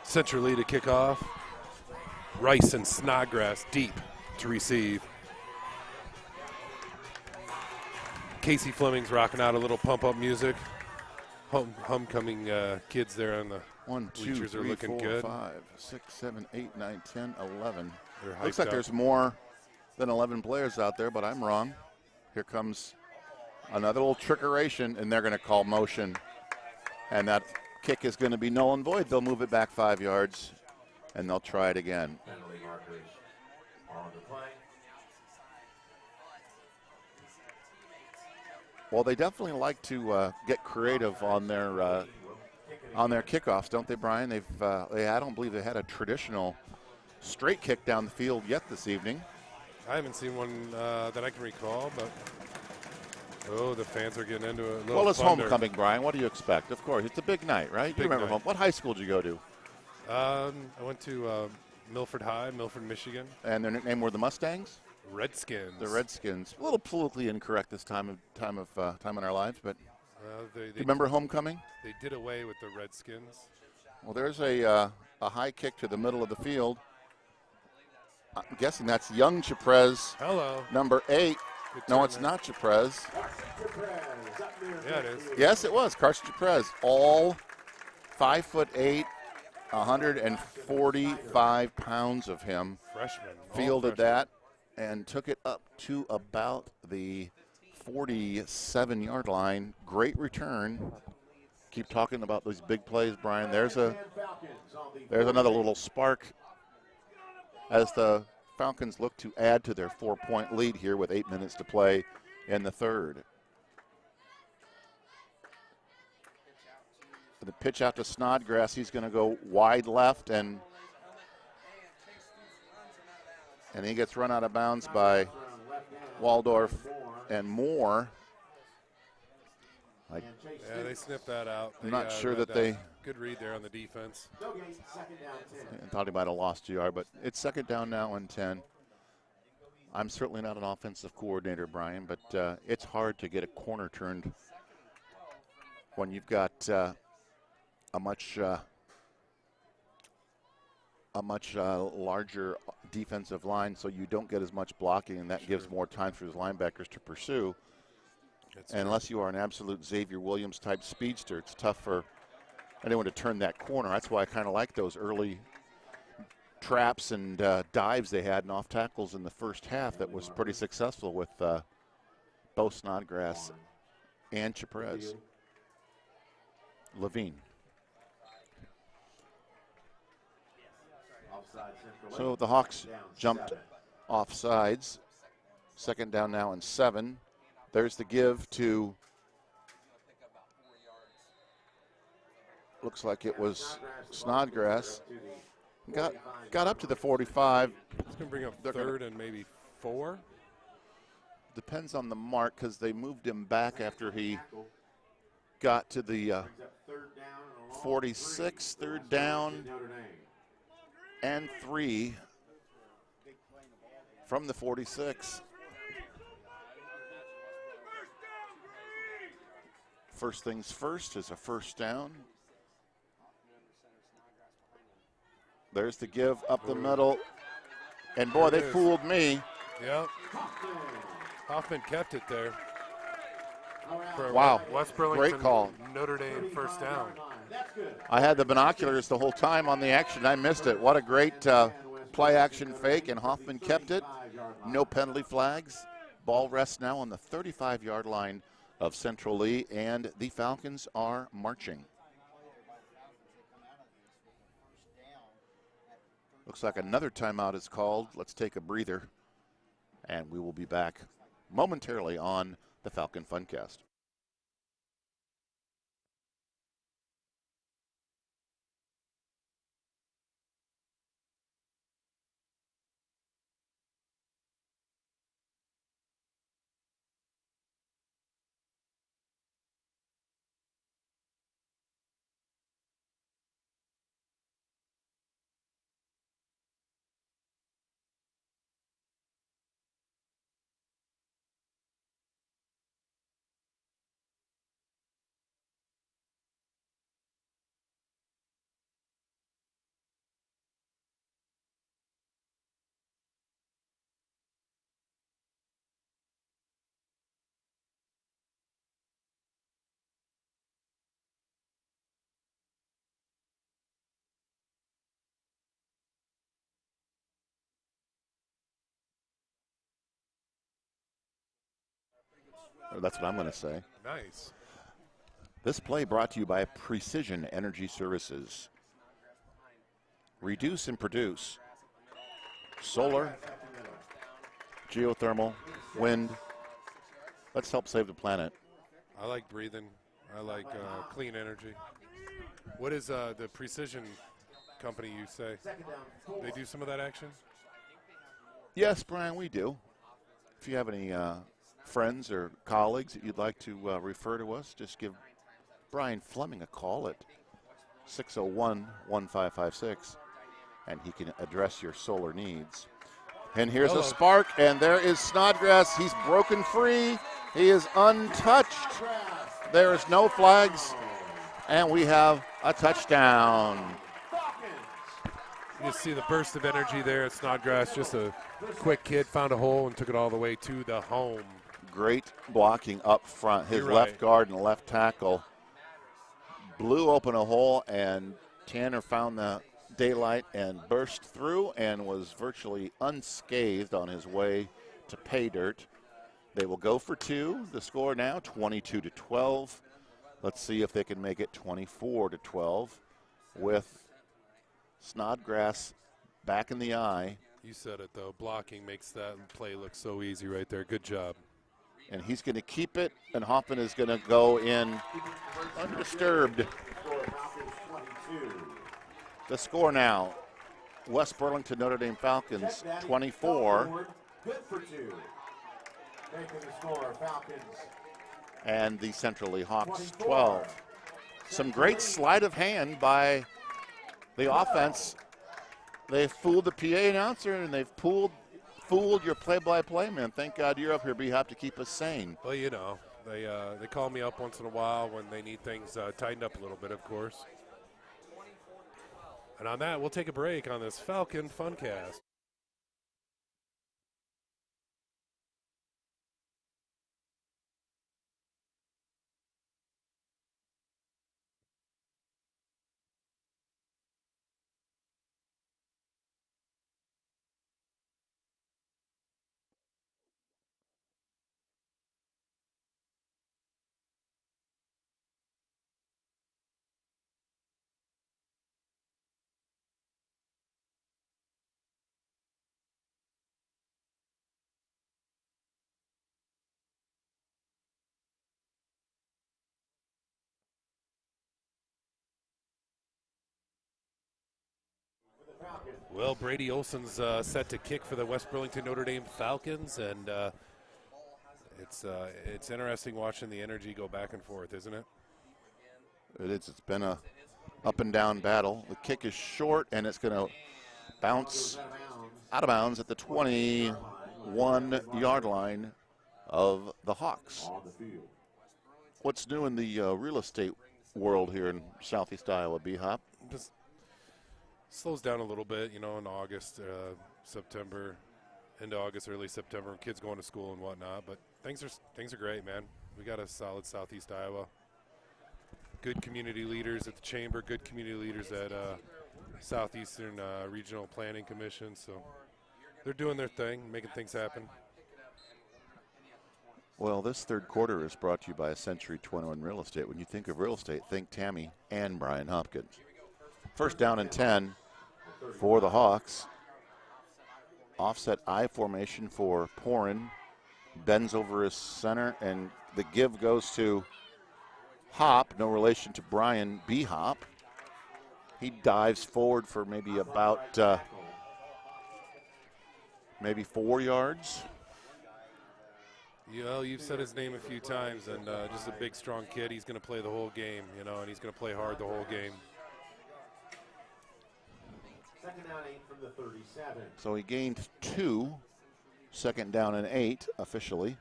Central E to kick off. Rice and Snodgrass deep to receive. Casey Fleming's rocking out a little pump-up music. Homecoming kids there on the 1, 2, bleachers 3, are looking 4, good. 5, 6, 7, 8, 9, 10, 11. They're Looks hyped like up. there's more than 11 players out there, but I'm wrong. Here comes another little trickeration, and they're going to call motion. And that kick is going to be null and void. They'll move it back 5 yards, and they'll try it again. Penalty markers on the play. Well, they definitely like to get creative on their kickoffs, don't they, Brian? I don't believe they had a traditional straight kick down the field yet this evening. I haven't seen one that I can recall, but the fans are getting into it. Well, it's homecoming, Brian. What do you expect? Of course, it's a big night, right? You remember night. home. What high school did you go to? I went to Milford High, Milford, Michigan. And their nickname were the Mustangs? Redskins. The Redskins. A little politically incorrect this time in our lives, but They do you remember homecoming? They did away with the Redskins. Well, there's a high kick to the middle of the field. I'm guessing that's young Chaprez, Hello. number 8. Good No, turn it's there. not Chaprez. Yeah, it is. Yes, it was Carson Chaprez. All 5'8", 145 pounds of him. Freshman. Fielded that and took it up to about the 47-yard line. Great return. Keep talking about those big plays, Brian. There's another little spark as the Falcons look to add to their 4-point lead here with 8 minutes to play in the third. The pitch out to Snodgrass. He's going to go wide left, and he gets run out of bounds by Waldorf and Moore. Yeah, they sniffed that out. I'm not sure that they. Good read there on the defense. I thought he might have lost a yard, but it's second down now and 10. I'm certainly not an offensive coordinator, Brian, but it's hard to get a corner turned when you've got a much larger defensive line, so you don't get as much blocking, and that gives more time for his linebackers to pursue. And unless you are an absolute Xavier Williams type speedster, it's tough for anyone to turn that corner. That's why I kind of like those early traps and dives they had and off tackles in the first half. That was pretty successful with both Snodgrass and Chaprez. Levine. So the Hawks jumped off sides. Second down now and 7. There's the give to, looks like it was Snodgrass. Got up to the 45. It's going to bring up third and maybe 4. Depends on the mark because they moved him back after he got to the 46, third down and 3 from the 46. First things first is a first down. There's the give up the middle. And boy, they fooled me. Yep. Hoffman kept it there. Wow. West Burlington, Great call. Notre Dame first down. I had the binoculars the whole time on the action. I missed it. What a great play action fake, and Hoffman kept it. No penalty flags. Ball rests now on the 35-yard line of Central Lee, and the Falcons are marching. Looks like another timeout is called. Let's take a breather, and we will be back momentarily on the Falcon Funcast. Or that's what I'm going to say. Nice. This play brought to you by Precision Energy Services. Reduce and produce. Solar, geothermal, wind. Let's help save the planet. I like breathing. I like clean energy. What is the Precision company you say? They do some of that action? Yes, Brian, we do. If you have any friends or colleagues that you'd like to refer to us, just give Brian Fleming a call at 601-1556, and he can address your solar needs. And here's a spark, and there is Snodgrass. He's broken free. He is untouched. There is no flags, and we have a touchdown. You just see the burst of energy there at Snodgrass. Just a quick kid, found a hole and took it all the way to the home. Great blocking up front. His left guard and left tackle blew open a hole, and Tanner found the daylight and burst through and was virtually unscathed on his way to pay dirt. They will go for 2. The score now 22-12. Let's see if they can make it 24-12 with Snodgrass back in the eye. You said it, though. Blocking makes that play look so easy right there. Good job. And he's going to keep it, and Hoffman is going to go in undisturbed. The score now, West Burlington Notre Dame Falcons 24. Good for 2. Making the score, Falcons. And the Central Lee Hawks 12. Some great sleight of hand by the offense. They fooled the PA announcer, and they've fooled your play-by-play man. Thank God you're up here, but you have to keep us sane. Well, you know, they call me up once in a while when they need things tightened up a little bit, of course. And on that, we'll take a break on this Falcon Funcast. Well, Brady Olson's set to kick for the West Burlington Notre Dame Falcons, and it's interesting watching the energy go back and forth, isn't it? It is. It's been a up and down battle. The kick is short, and it's going to bounce out of bounds at the 21-yard line of the Hawks. What's new in the real estate world here in Southeast Iowa, B-Hop? Just slows down a little bit, in August, September, into August, early September, kids going to school and whatnot. But things are great, man. We got a solid Southeast Iowa. Good community leaders at the chamber, good community leaders at Southeastern Regional Planning Commission. So they're doing their thing, making things happen. Well, this third quarter is brought to you by Century 21 Real Estate. When you think of real estate, think Tammy and Brian Hopkins. First down and 10 for the Hawks. Offset I formation for Porin. Bends over his center, and the give goes to Hop, no relation to Brian B. Hop. He dives forward for maybe about maybe 4 yards. You've said his name a few times, and just a big, strong kid. He's going to play the whole game, and he's going to play hard the whole game. Second down 8 from the 37. So he gained 2. Second down and 8 officially.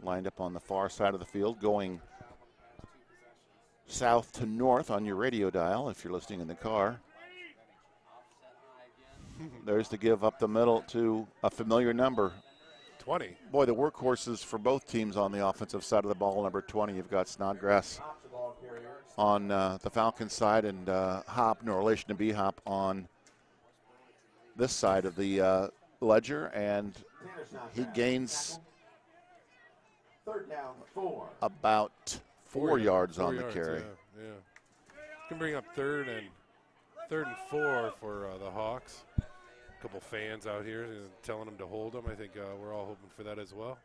Lined up on the far side of the field, going south to north on your radio dial if you're listening in the car. There's the give up the middle to a familiar number. 20. Boy, the workhorses for both teams on the offensive side of the ball, number 20. You've got Snodgrass on the Falcons side and Hop, no relation to B-Hop, on this side of the ledger. And he gains third down 4. about 4 yards on the carry. Yeah. Can bring up third and 4 for the Hawks. A couple fans out here telling them to hold them. I think we're all hoping for that as well.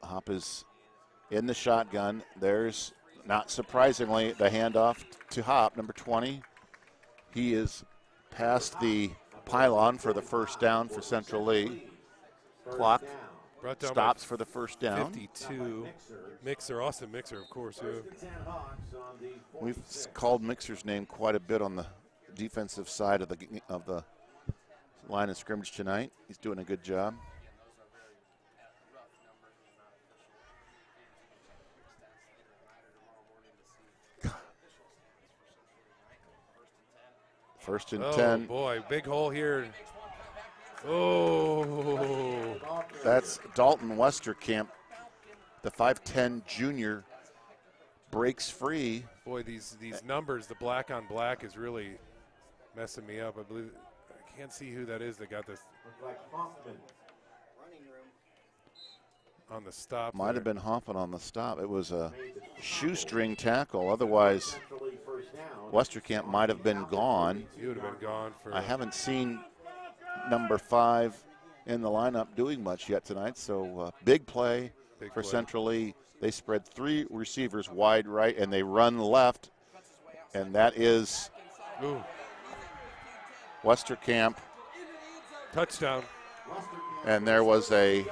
Hop is in the shotgun. There's, not surprisingly, the handoff to Hop, number 20. He is past the pylon for the first down for Central Lee. Clock stops for the first down. 52. Austin Mixer, of course. Yeah. We've called Mixer's name quite a bit on the defensive side of the line of scrimmage tonight. He's doing a good job. First and 10. Oh, boy, big hole here. Oh. That's Dalton Westerkamp, the 5'10 junior, breaks free. Boy, these numbers, the black on black is really messing me up. I believe I can't see who that is that got this on the stop. Might have been Hoffman on the stop. It was a shoestring tackle. Otherwise, Westerkamp might have been gone. He would have been gone for. I haven't seen number 5 in the lineup doing much yet tonight. So big play for Central Lee. They spread 3 receivers wide right, and they run left, and that is Westerkamp. Touchdown. And there was a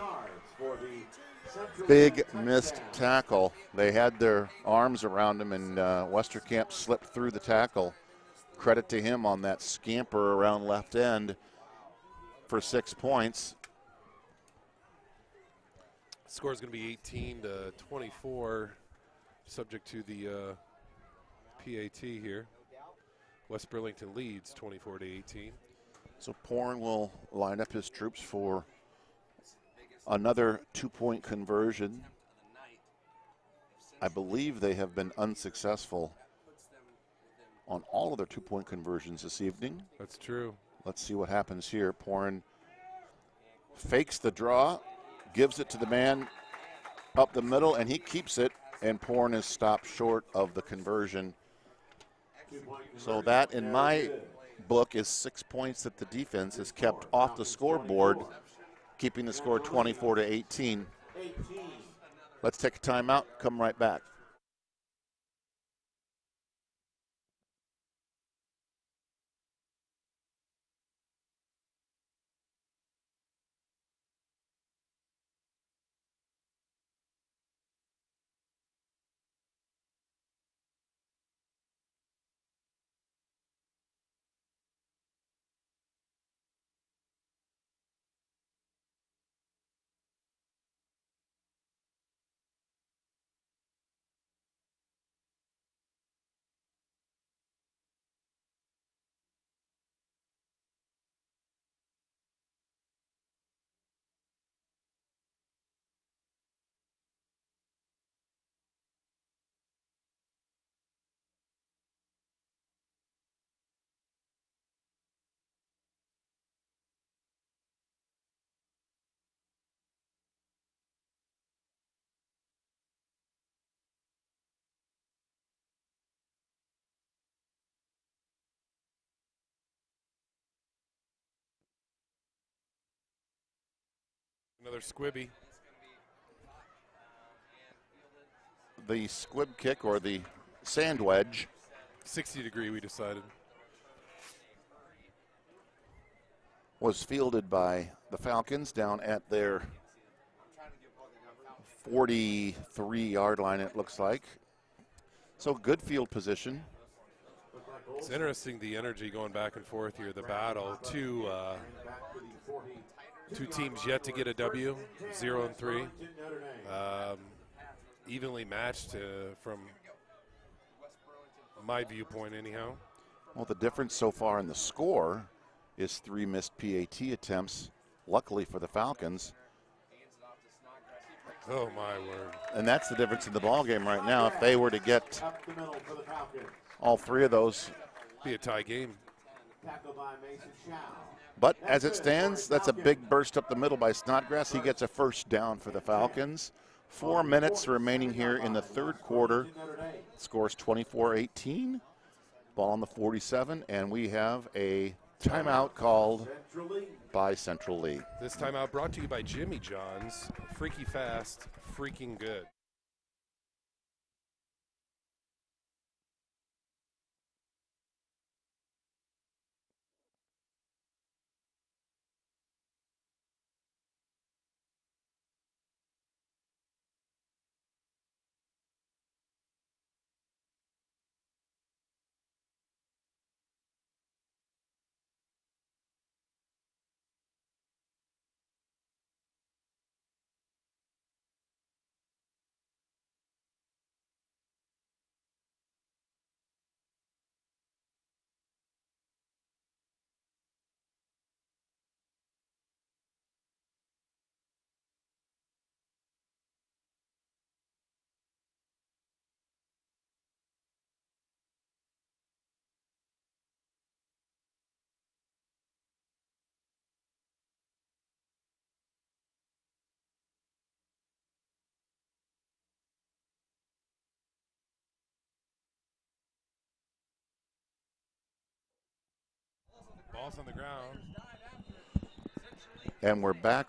big missed tackle. They had their arms around him, and Westerkamp slipped through the tackle. Credit to him on that scamper around left end for 6 points. Score is going to be 18-24, subject to the PAT here. West Burlington leads 24-18. So Porn will line up his troops for another 2-point conversion. I believe they have been unsuccessful on all of their 2-point conversions this evening. That's true. Let's see what happens here. Porn fakes the draw, gives it to the man up the middle, and he keeps it, and Porn is stopped short of the conversion. So that, in my book, is 6 points that the defense has kept off the scoreboard, keeping the score 24-18. Let's take a timeout, come right back. Another squibby. The squib kick or the sand wedge 60-degree, we decided. was fielded by the Falcons down at their 43-yard line, it looks like. So good field position. It's interesting, the energy going back and forth here, the battle. Two teams yet to get a W, 0-3. Evenly matched from my viewpoint anyhow. Well, the difference so far in the score is 3 missed PAT attempts, luckily for the Falcons. Oh, my word. And that's the difference in the ball game right now. If they were to get all 3 of those. Be a tie game. But as it stands, that's a big burst up the middle by Snodgrass. He gets a first down for the Falcons. 4 minutes remaining here in the third quarter. Scores 24-18. Ball on the 47, and we have a timeout called by Central Lee. This timeout brought to you by Jimmy John's. Freaky fast, freaking good. Ball's on the ground. And we're back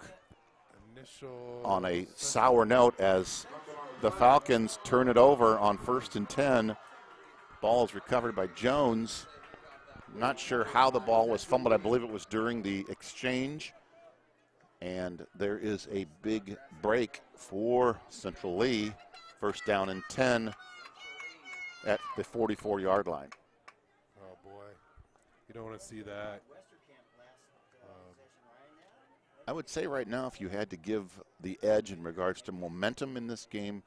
Initial on a sour note as the Falcons turn it over on 1st and 10. Ball is recovered by Jones. Not sure how the ball was fumbled. I believe it was during the exchange. And there is a big break for Central Lee. First down and 10 at the 44-yard line. Oh, boy. You don't want to see that. I would say right now, if you had to give the edge in regards to momentum in this game,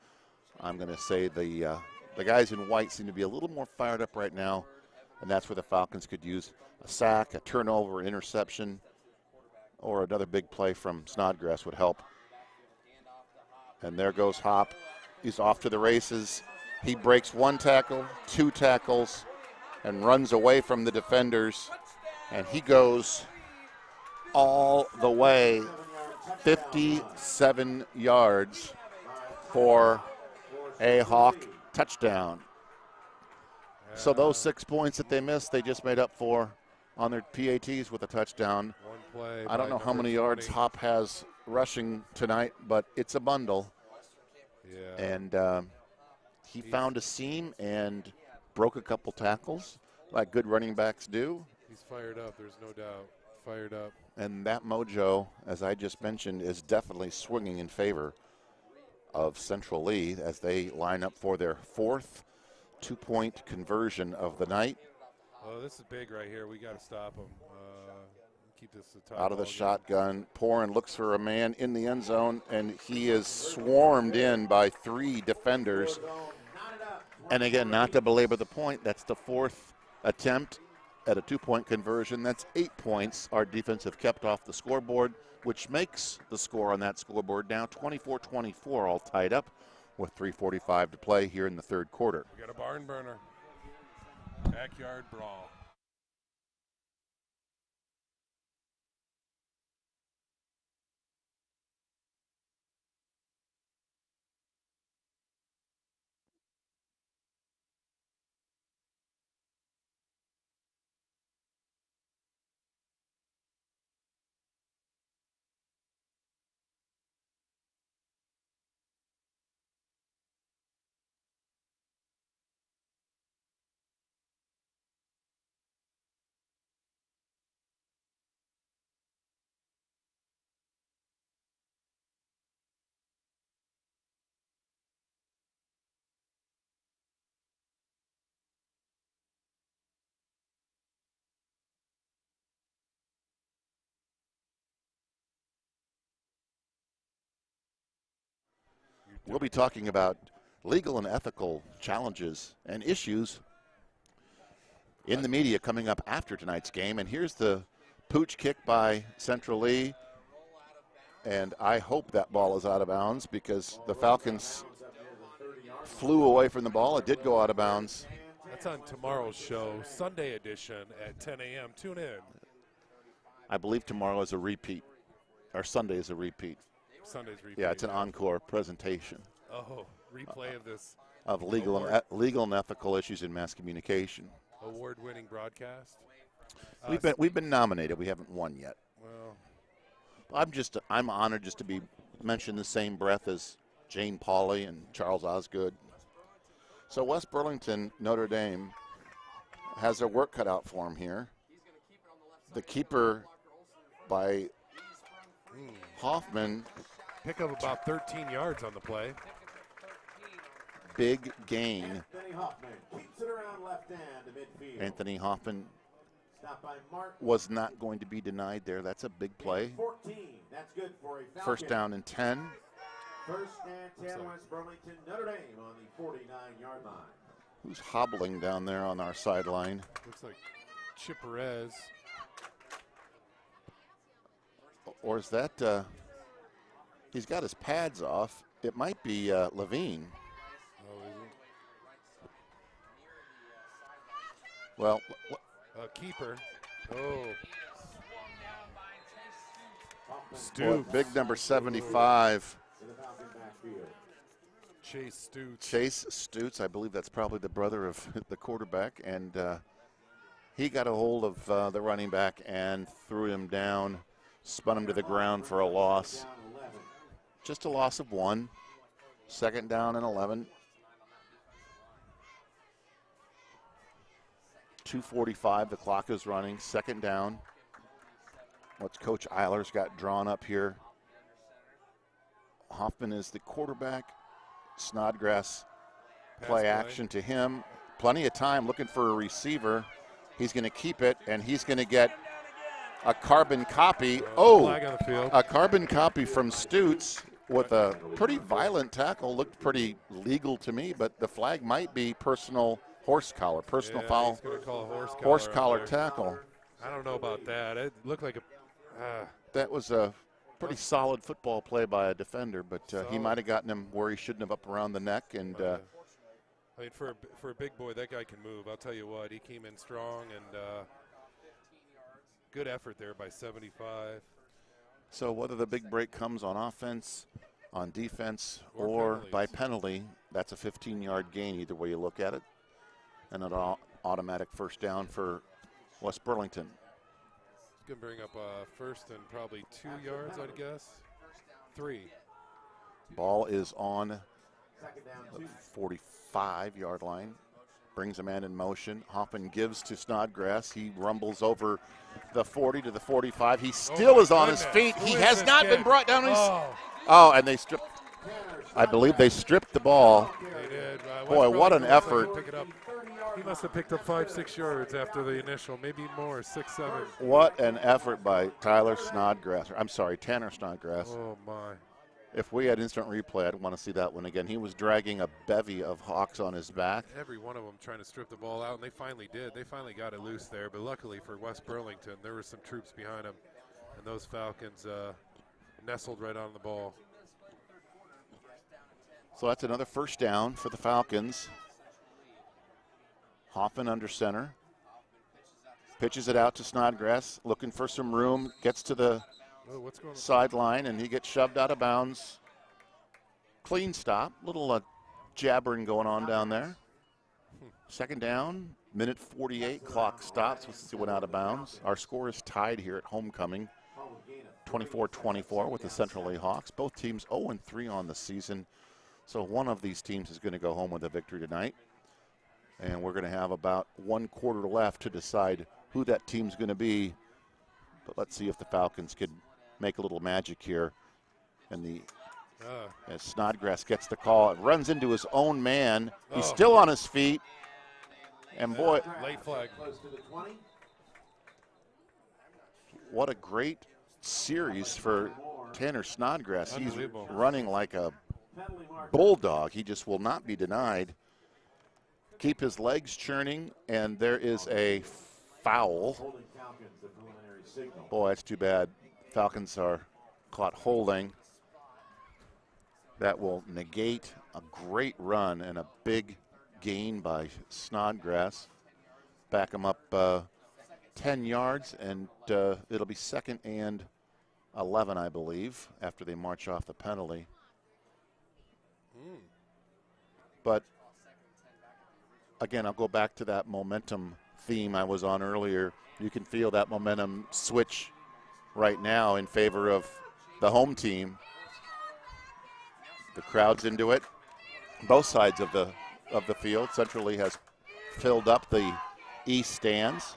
I'm going to say the guys in white seem to be a little more fired up right now, and that's where the Falcons could use a sack, a turnover, an interception, or another big play from Snodgrass would help. And there goes Hop. He's off to the races. He breaks 1 tackle, 2 tackles, and runs away from the defenders, and he goes all the way 57 yards for a Hawk touchdown. So those 6 points that they missed, they just made up for on their PATs with a touchdown. One play. I don't know how many yards Hop has rushing tonight, but it's a bundle. Yeah. And he found a seam and broke a couple tackles, like good running backs do. He's fired up, there's no doubt. Fired up. And that mojo, as I just mentioned, is definitely swinging in favor of Central Lee as they line up for their 4th 2-point conversion of the night. Oh, this is big right here. We got to stop him. Keep this a tie Out of the ball game. shotgun, Porin looks for a man in the end zone, and he is swarmed in by 3 defenders. And again, not to belabor the point, that's the 4th attempt at a 2-point conversion. That's 8 points our defense have kept off the scoreboard, which makes the score on that scoreboard now 24-24, all tied up with 3:45 to play here in the third quarter. We got a barn burner. Backyard brawl. We'll be talking about legal and ethical challenges and issues in the media coming up after tonight's game. And here's the pooch kick by Central Lee. And I hope that ball is out of bounds because the Falcons flew away from the ball. It did go out of bounds. That's on tomorrow's show, Sunday edition at 10 a.m. Tune in. I believe tomorrow is a repeat, or Sunday is a repeat. Sunday's repeat. Yeah, it's an encore presentation. Oh, replay of this. Of legal and ethical issues in mass communication. Award-winning broadcast. We've been nominated. We haven't won yet. Well, I'm honored just to be mentioned in the same breath as Jane Pauley and Charles Osgood. So West Burlington, Notre Dame, has their work cut out for him here. The keeper by Hoffman. Pick up about 13 yards on the play. Big gain. Anthony Hoffman keeps it around left hand to midfield. Anthony Hoffman Stopped by Martin. was not going to be denied there. That's a big play. 14. That's good for a Falcon. First down and 10. First and 10, West Burlington, Notre Dame on the 49-yard line. Who's hobbling down there on our sideline? Looks like Chip Perez. Or is that, he's got his pads off. It might be Levine. Oh, is it? Well, Keeper. Oh. boy, Stoops. big number 75. To the Falcon backfield. Chase Stoots. Chase Stoots, I believe that's probably the brother of the quarterback. And he got a hold of the running back and threw him down, spun him to the ground for a loss. Down 11. Just a loss of 1. Second down and 11. 2:45, the clock is running. Second down. What's Coach Eiler's got drawn up here? Hoffman is the quarterback. Snodgrass play action to him. Plenty of time looking for a receiver. He's going to keep it, and he's going to get a carbon copy. Flag on the field. A carbon copy from Stoots with a pretty violent tackle. Looked pretty legal to me, but the flag might be personal horse collar, personal foul, He's gonna call a horse out collar there. tackle. I don't know about that. It looked like a. That was a pretty solid football play by a defender, but he Solid. might have gotten him where he shouldn't have, up around the neck. And I mean, for a big boy, that guy can move. I'll tell you what, he came in strong and good effort there by 75. so whether the big break comes on offense, on defense, Or or penalties. by penalty, that's a 15-yard gain either way you look at it, and an automatic first down for West Burlington. He's gonna bring up first and probably 2 yards, I'd guess. 3. Ball is on Second down, the 2. 45-yard line. Brings a man in motion. Hoffman gives to Snodgrass. He rumbles over the 40 to the 45. He still my is on his goodness. feet. Who He is has this not kid? been brought down. Oh, And they stripped. I believe they stripped the ball. they did. Boy, what an Burlington looks like effort. he'll pick it up. He must have picked up 5-6 yards after the initial, maybe more, 6-7. What an effort by Tanner Snodgrass. Oh my! If we had instant replay, I'd want to see that one again. He was dragging a bevy of Hawks on his back. Every one of them trying to strip the ball out, and they finally did. They finally got it loose there. But luckily for West Burlington, there were some troops behind them, and those Falcons nestled right on the ball. So that's another first down for the Falcons. Hoffman under center. Pitches it out to Snodgrass, looking for some room, gets to the Oh, what's going on? sideline, and he gets shoved out of bounds. Clean stop. Little jabbering going on down there. Second down, minute 48, clock stops. He went out of bounds. Our score is tied here at homecoming, 24-24 with the Central Lee Hawks. Both teams 0-3 on the season. So one of these teams is going to go home with a victory tonight. And we're going to have about 1 quarter left to decide who that team's going to be. But let's see if the Falcons can make a little magic here. And as Snodgrass gets the call, it runs into his own man. He's still on his feet. And boy, Late flag. Close to the 20. what a great series for Tanner Snodgrass. He's Unbelievable. running like a bulldog. He just will not be denied. Keep his legs churning, and there is a foul. Boy, that's too bad. Falcons are caught holding. That will negate a great run and a big gain by Snodgrass. Back him up 10 yards, and it'll be 2nd and 11, I believe, after they march off the penalty. But again, I'll go back to that momentum theme I was on earlier. You can feel that momentum switch right now in favor of the home team. The crowd's into it. Both sides of the field. Centrally has filled up the east stands.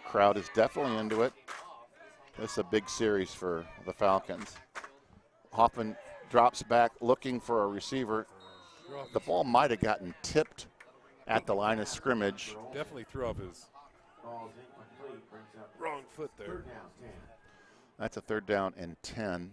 Crowd is definitely into it. This is a big series for the Falcons. Hoffman drops back looking for a receiver. The ball might have gotten tipped at the line of scrimmage. Definitely threw off his wrong foot there. That's a 3rd down and 10.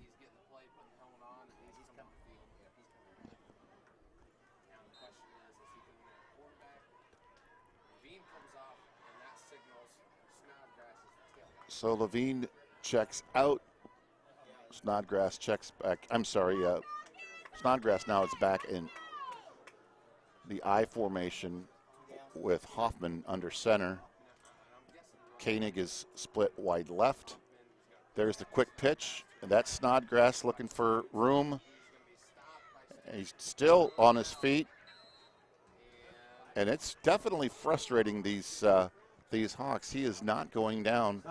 So Levine checks out. Snodgrass checks back. I'm sorry. Snodgrass now is back in the I formation with Hoffman under center. Koenig is split wide left. There's the quick pitch, and that's Snodgrass looking for room. He's still on his feet, and it's definitely frustrating these Hawks. He is not going down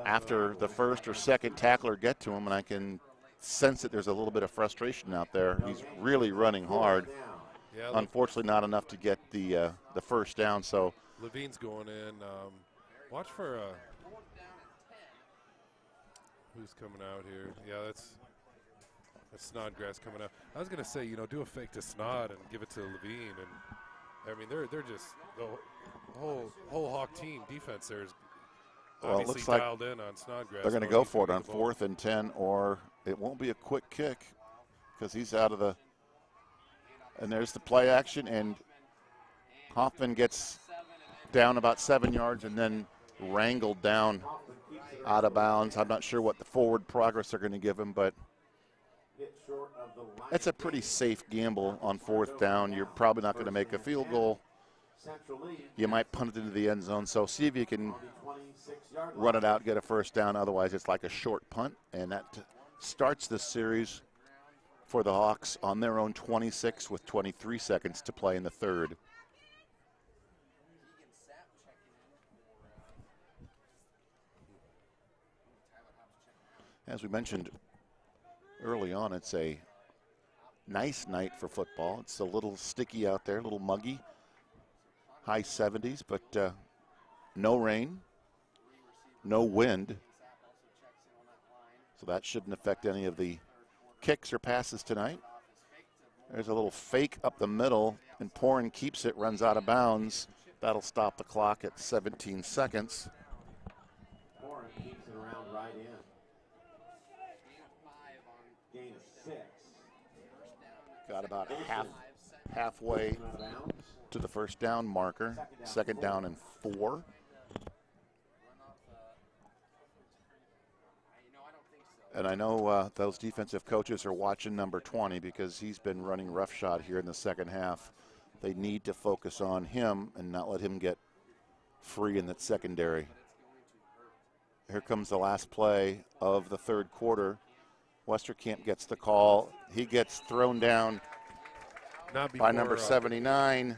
after the first or second tackler get to him, and I can sense that there's a little bit of frustration out there. He's really running hard. Yeah, unfortunately, not enough to get the first down. So Levine's going in. Watch for who's coming out here. Yeah, that's Snodgrass coming out. I was gonna say, do a fake to Snod and give it to Levine, and I mean they're just the whole Hawk team defense there is well, it looks like dialed in on Snodgrass. They're going to go for it on 4th and 10, or it won't be a quick kick because he's out of the. And there's the play action, and Hoffman gets down about 7 yards and then wrangled down out of bounds. I'm not sure what the forward progress they're going to give him, but it's a pretty safe gamble on 4th down. You're probably not going to make a field goal. You might punt it into the end zone. So see if you can run it out, get a first down. Otherwise, it's like a short punt, and that starts this series for the Hawks on their own 26 with 23 seconds to play in the 3rd. As we mentioned early on, it's a nice night for football. It's a little sticky out there, a little muggy. High 70s, but no rain, no wind. So that shouldn't affect any of the kicks or passes tonight. There's a little fake up the middle, and Porin keeps it, runs out of bounds. That'll stop the clock at 17 seconds. Porin keeps it around right in. Gain of 6. Got about halfway to the first down marker. 2nd down and 4. And I know those defensive coaches are watching number 20 because he's been running roughshod here in the second half. They need to focus on him and not let him get free in that secondary. Here comes the last play of the 3rd quarter. Westerkamp gets the call. He gets thrown down by number 79.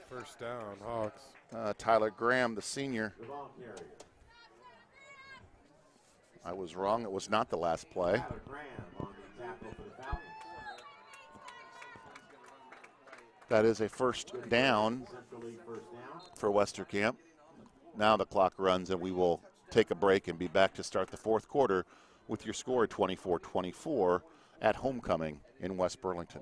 First down, Hawks. Tyler Graham, the senior. I was wrong. It was not the last play. That is a first down for Westerkamp. Now the clock runs, and we will take a break and be back to start the 4th quarter with your score 24-24 at homecoming in West Burlington.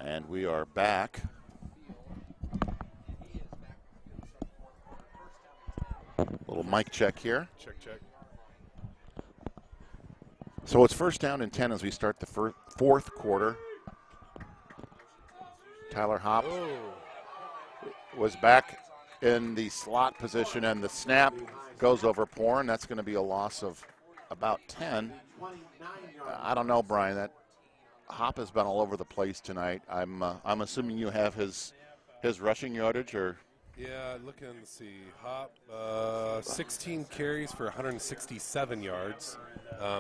And we are back. Little mic check here. Check, check. So it's first down and 10 as we start the fourth quarter. Tyler Hop was back in the slot position, and the snap goes over Porn. That's going to be a loss of about 10. I don't know, Brian. That Hop has been all over the place tonight. I'm assuming you have his rushing yardage, or? Yeah, looking to see. Hop, 16 carries for 167 yards.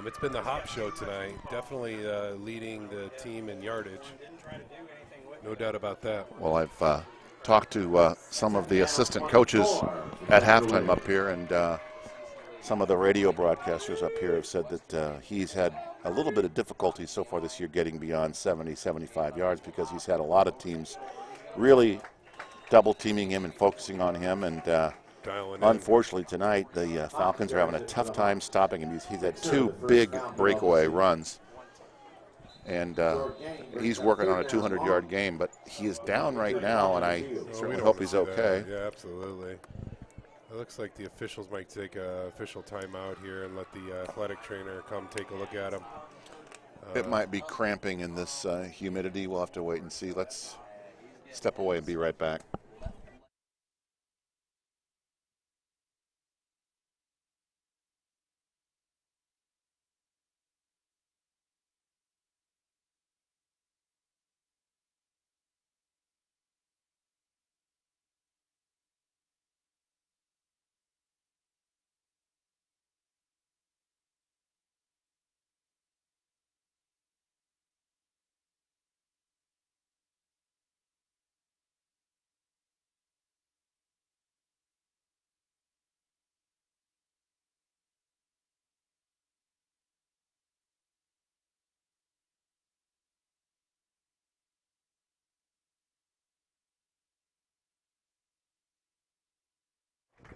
It's been the Hop show tonight. Definitely leading the team in yardage. No doubt about that. Well, I've talked to some of the assistant coaches at halftime up here, and some of the radio broadcasters up here have said that he's had a little bit of difficulty so far this year getting beyond 70, 75 yards because he's had a lot of teams really double teaming him and focusing on him, and unfortunately tonight the Falcons are having a tough time stopping him. He's had two big breakaway runs, and he's working on a 200-yard game, but he is down right now, and I certainly hope he's okay. Yeah, absolutely. It looks like the officials might take an official timeout here and let the athletic trainer come take a look at him. It might be cramping in this humidity. We'll have to wait and see. Let's step away and be right back.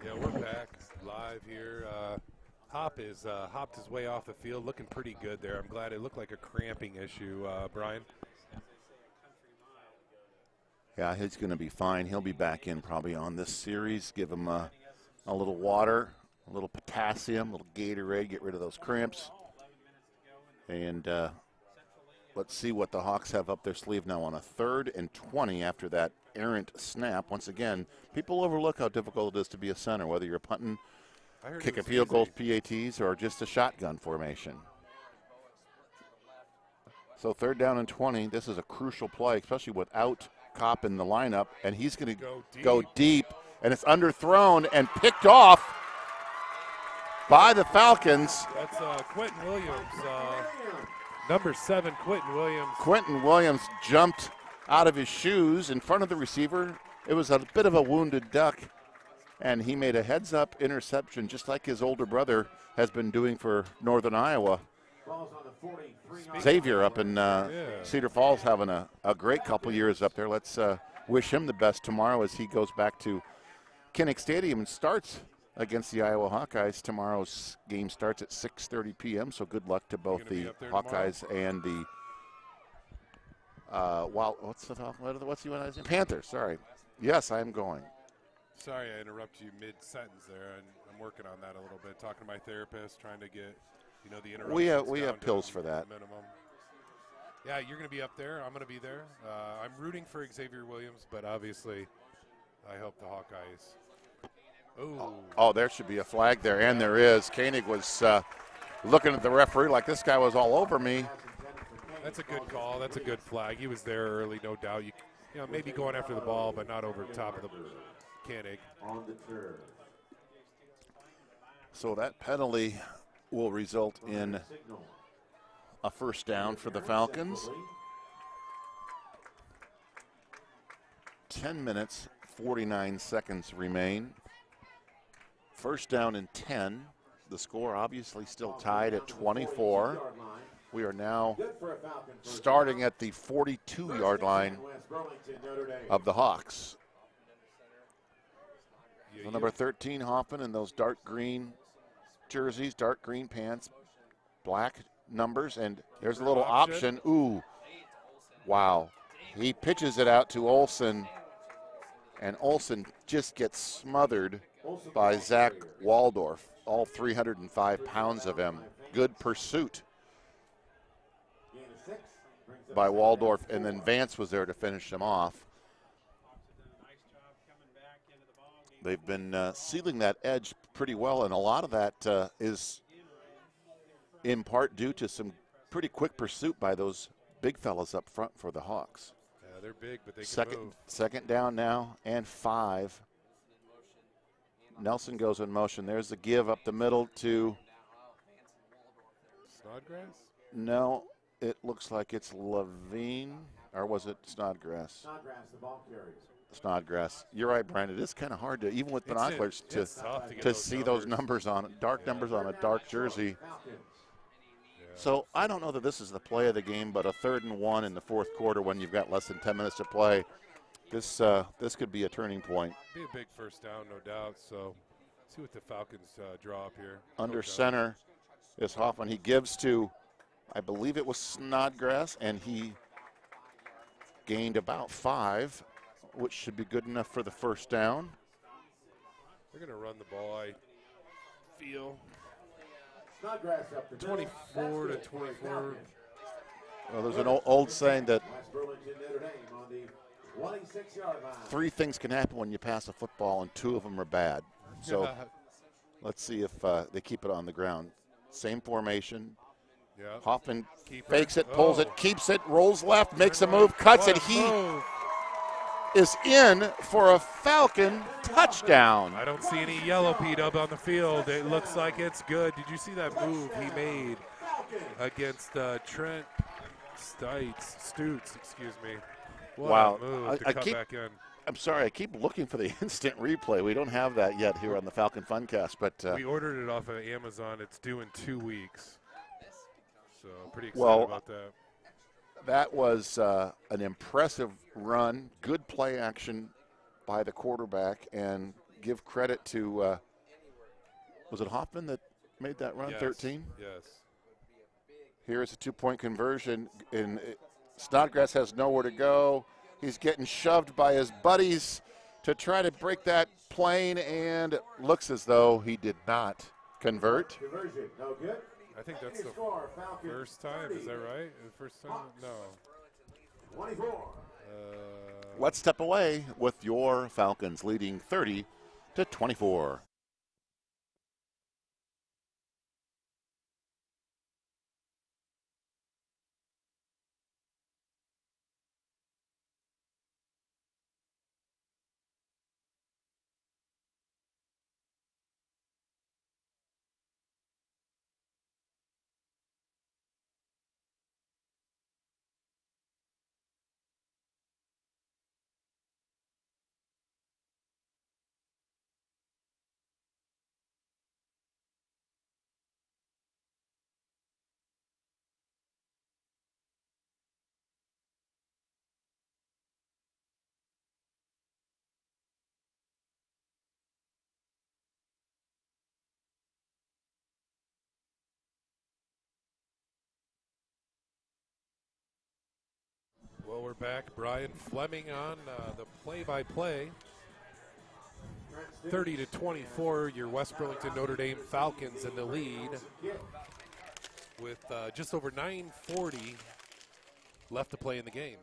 Yeah, we're back live here. Hop hopped his way off the field, looking pretty good there. I'm glad. It looked like a cramping issue, Brian. Yeah, he's going to be fine. He'll be back in probably on this series. Give him a little water, a little potassium, a little Gatorade, get rid of those cramps. And let's see what the Hawks have up their sleeve now on a 3rd and 20 after that errant snap. Once again, people overlook how difficult it is to be a center, whether you're punting, kicking field goals, PATs, or just a shotgun formation. So 3rd down and 20. This is a crucial play, especially without Kopp in the lineup, and he's going to go deep, and it's underthrown and picked off by the Falcons. That's Quinton Williams, number 7, Quinton Williams. Quinton Williams jumped out of his shoes in front of the receiver. It was a bit of a wounded duck, and he made a heads-up interception just like his older brother has been doing for Northern Iowa. Xavier up in Cedar Falls having a great couple years up there. Let's wish him the best tomorrow as he goes back to Kinnick Stadium and starts against the Iowa Hawkeyes. Tomorrow's game starts at 6:30 p.m., so good luck to both the Hawkeyes and the what's the one? Panthers, sorry. Yes, I am going. Sorry I interrupted you mid-sentence there, and I'm working on that a little bit, talking to my therapist, trying to get the interruptions. We have pills for that. Minimum. Yeah, you're going to be up there. I'm going to be there. I'm rooting for Xavier Williams, but obviously I hope the Hawkeyes. Oh, there should be a flag there, and there is. Koenig was looking at the referee like this guy was all over me. That's a good call. That's a good flag. He was there early, no doubt. You know, maybe going after the ball, but not over the top of the Koenig. So that penalty will result in a first down for the Falcons. 10 minutes, 49 seconds remain. First down and 10. The score obviously still tied at 24. We are now starting at the 42-yard line of the Hawks. So number 13, Hoffman, in those dark green jerseys, dark green pants, black numbers, and there's a little option. Ooh, wow. He pitches it out to Olson, and Olson just gets smothered by Zach Waldorf, all 305 pounds of him. Good pursuit by Waldorf, and then Vance was there to finish him off. They've been sealing that edge pretty well, and a lot of that is in part due to some pretty quick pursuit by those big fellas up front for the Hawks. Yeah, they're big, but they can move. Second down now and 5. Nelson goes in motion. There's the give up the middle to Snodgrass? No, it looks like it's Levine, or was it Snodgrass? Snodgrass, the ball carries. Snodgrass. You're right, Brian. It is kind of hard to, even with binoculars, to see those numbers on it, dark numbers on a dark jersey. So I don't know that this is the play of the game, but a 3rd and 1 in the 4th quarter when you've got less than 10 minutes to play, this could be a turning point. Be a big first down, no doubt. So see what the Falcons draw up here. Under center is Hoffman. He gives to, I believe it was Snodgrass, and he gained about 5, which should be good enough for the first down. They're going to run the ball, I feel. Snodgrass up to 24 to 24. Well, there's an old saying that West Burlington, Notre Dame on the 26-yard line. 3 things can happen when you pass a football, and 2 of them are bad. So let's see if they keep it on the ground. Same formation. Yep. Hoffman fakes it, pulls it, keeps it, rolls left, makes a move, cuts it. He is in for a Falcon touchdown. I don't see any yellow P-dub on the field. It looks like it's good. Did you see that move he made against Trent Stutz, excuse me. What wow. a move to come back in. I'm sorry, I keep looking for the instant replay. We don't have that yet here on the Falcon Funcast. But we ordered it off of Amazon. It's due in 2 weeks. So pretty excited about that. That was an impressive run, good play action by the quarterback, and give credit to, was it Hoffman that made that run, yes, 13? Yes. Here's a 2-point conversion, and Snodgrass has nowhere to go. He's getting shoved by his buddies to try to break that plane, and it looks as though he did not convert. Conversion, no good. I think that's the first time. Is that right? The first time? No. 24. Let's step away with your Falcons leading 30-24. Well, we're back. Brian Fleming on the play-by-play. 30-24, your West Burlington Notre Dame Falcons in the lead with just over 9:40 left to play in the game.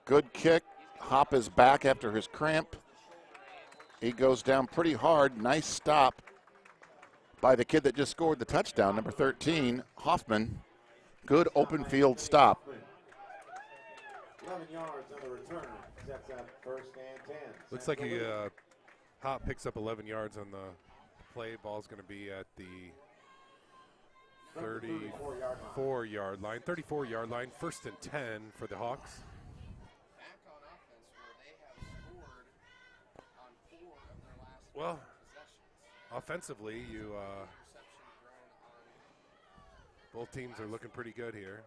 Good kick. Hop is back after his cramp. He goes down pretty hard. Nice stop by the kid that just scored the touchdown, number 13, Hoffman. Good open field stop. 11 yards on the return. Sets up first and 10. Looks like he Hop picks up 11 yards on the play. Ball's going to be at the 34-yard line. 34-yard line. First and 10 for the Hawks. Well, offensively, both teams are looking pretty good here.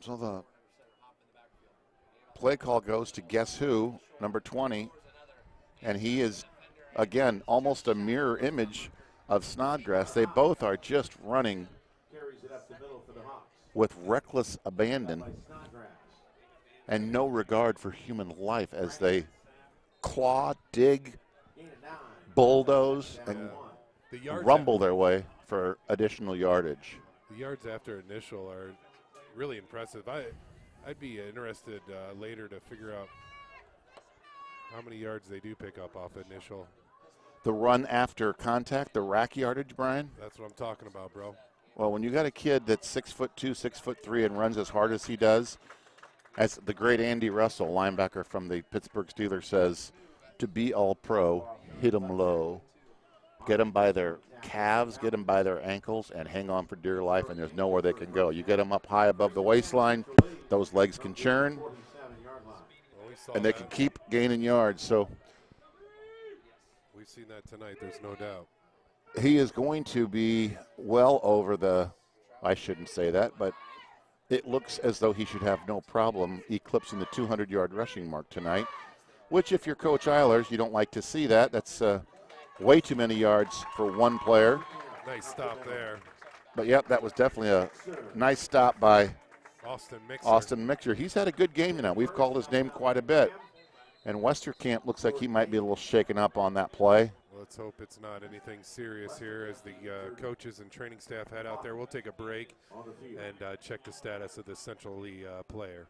So the play call goes to guess who, number 20, and he is, again, almost a mirror image of Snodgrass. They both are just running Carries it up the middle for the Hawks. with reckless abandon By Snodgrass. and no regard for human life as they claw, dig, Gain of 9. bulldoze, Down and 1. The yards rumble their way for additional yardage. The yards after initial are really impressive. I'd be interested later to figure out how many yards they do pick up off initial. The run after contact, the rack yardage, Brian? That's what I'm talking about, bro. Well, when you got a kid that's 6'2", 6'3", and runs as hard as he does, as the great Andy Russell, linebacker from the Pittsburgh Steelers, says, to be all pro, hit them low. Get them by their calves, get them by their ankles, and hang on for dear life, and there's nowhere they can go. You get them up high above the waistline, those legs can churn, 47-yard line. Well, we saw and they that. can keep gaining yards. So We've seen that tonight, there's no doubt. he is going to be well over the, I shouldn't say that, but it looks as though he should have no problem eclipsing the 200-yard rushing mark tonight, which if you're Coach Eilers, you don't like to see that. That's way too many yards for one player. Nice stop there. But, yep, that was definitely a nice stop by Austin Mixer. Mixer. He's had a good game now. We've called his name quite a bit. And Westerkamp looks like he might be a little shaken up on that play. Let's hope it's not anything serious here as the coaches and training staff head out there. We'll take a break and check the status of this Central Lee player.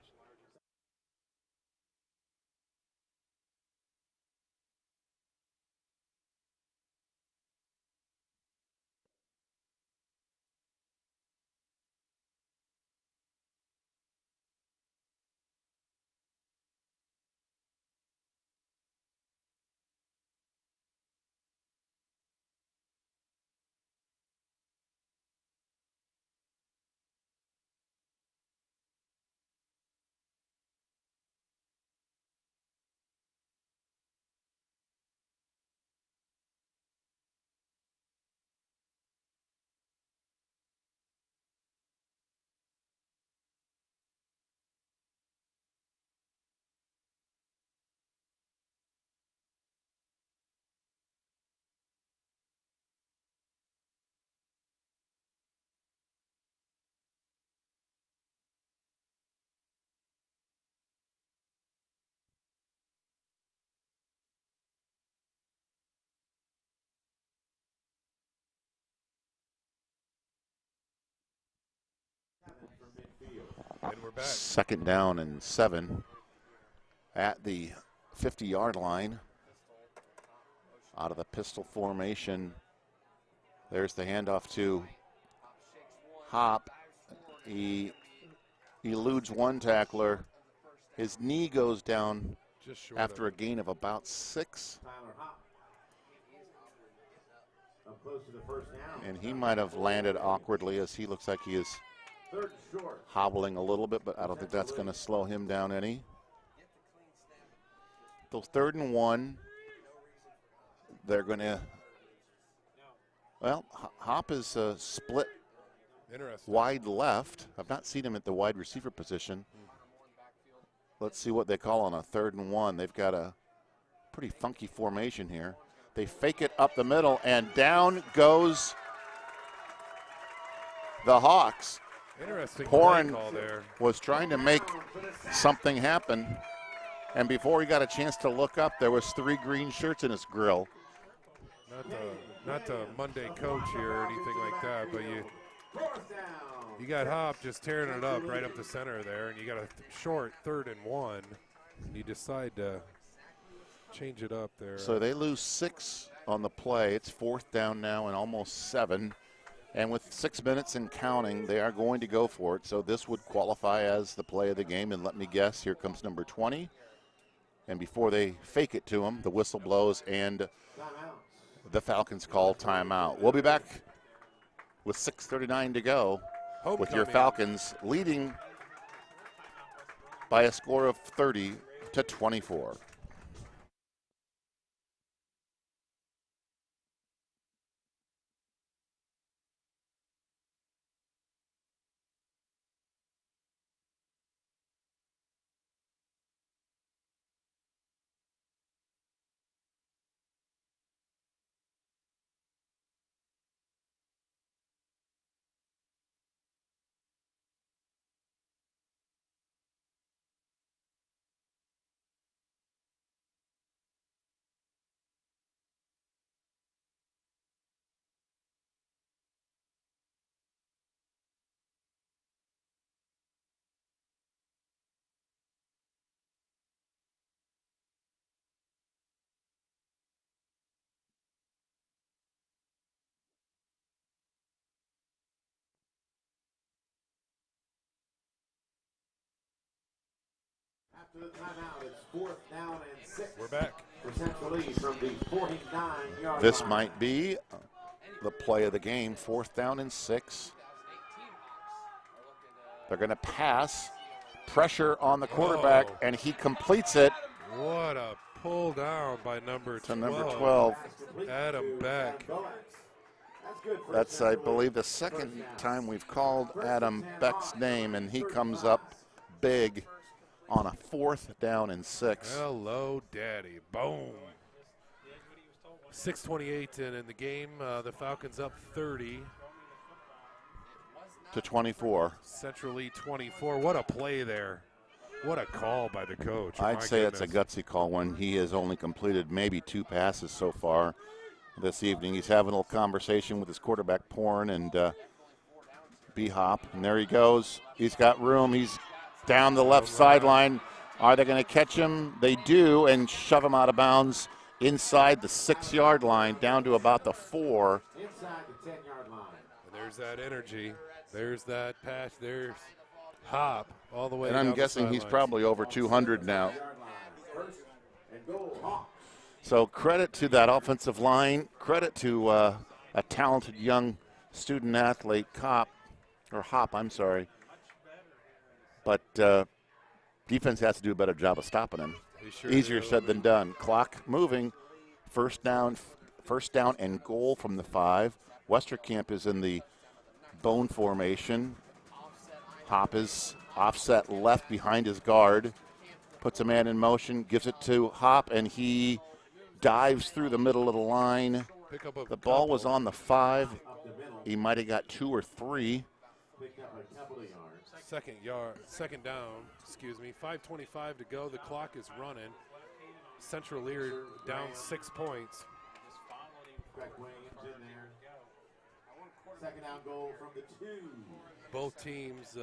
And we're back. 2nd down and 7 at the 50-yard line. Out of the pistol formation. There's the handoff to Hop. He eludes one tackler. His knee goes down Just short after a of gain of about 6. Tyler Hop. Up close to the first down. And he might have landed awkwardly as he looks like he is 3rd short. hobbling a little bit, but I don't think that's going to slow him down any. So 3rd and 1. They're going to, well, Hop is split Interesting. wide left. I've not seen him at the wide receiver position. Let's see what they call on a 3rd and 1. They've got a pretty funky formation here. They fake it up the middle, and down goes the Hawks. Interesting Porin play call there. was trying to make something happen, and before he got a chance to look up, there was 3 green shirts in his grill. Not the Monday coach here or anything like that, but you 4th down. You got Hop just tearing it up right up the center there, and you got a short 3rd and 1. And you decide to change it up there. So they lose 6 on the play. It's 4th down now and almost 7. And with 6 minutes and counting, they are going to go for it. So this would qualify as the play of the game. And let me guess, here comes number 20. And before they fake it to him, the whistle blows and the Falcons call timeout. We'll be back with 6:39 to go with your Homecoming. Falcons leading by a score of 30-24. To the timeout, it's 4th down and 6. We're back. For Central East from the 49-yard This line. might be the play of the game. 4th down and 6. They're going to pass. Pressure on the quarterback, and he completes it. What a pull down by number 12. To number 12. Adam Beck. That's, I believe, the second time we've called Adam Beck's name, and he comes up big on a 4th down and 6. Hello, Daddy. Boom. 6:28 in the game. The Falcons up 30. To 24. Central Lee 24. What a play there. What a call by the coach. I'd say it's a gutsy call when he has only completed maybe 2 passes so far this evening. He's having a little conversation with his quarterback, Porn, and B-Hop. And there he goes. He's got room. He's down the left sideline. Are they going to catch him? They do, and shove him out of bounds inside the 6-yard line, down to about the 4. Inside the 10-yard line. And there's that energy. There's that pass. There's Hop all the way. And I'm guessing he's probably over 200 now. So credit to that offensive line. Credit to a talented young student athlete, Hop. I'm sorry. But defense has to do a better job of stopping him. Sure Easier said than done. Clock moving. First down and goal from the 5. Westerkamp is in the bone formation. Hop is offset left behind his guard. Puts a man in motion, gives it to Hop, and he dives through the middle of the line. The ball was on the 5. He might have got 2 or 3. Second down, 5:25 to go. The clock is running. Central Lear down 6 points. Second down goal from the 2. Both teams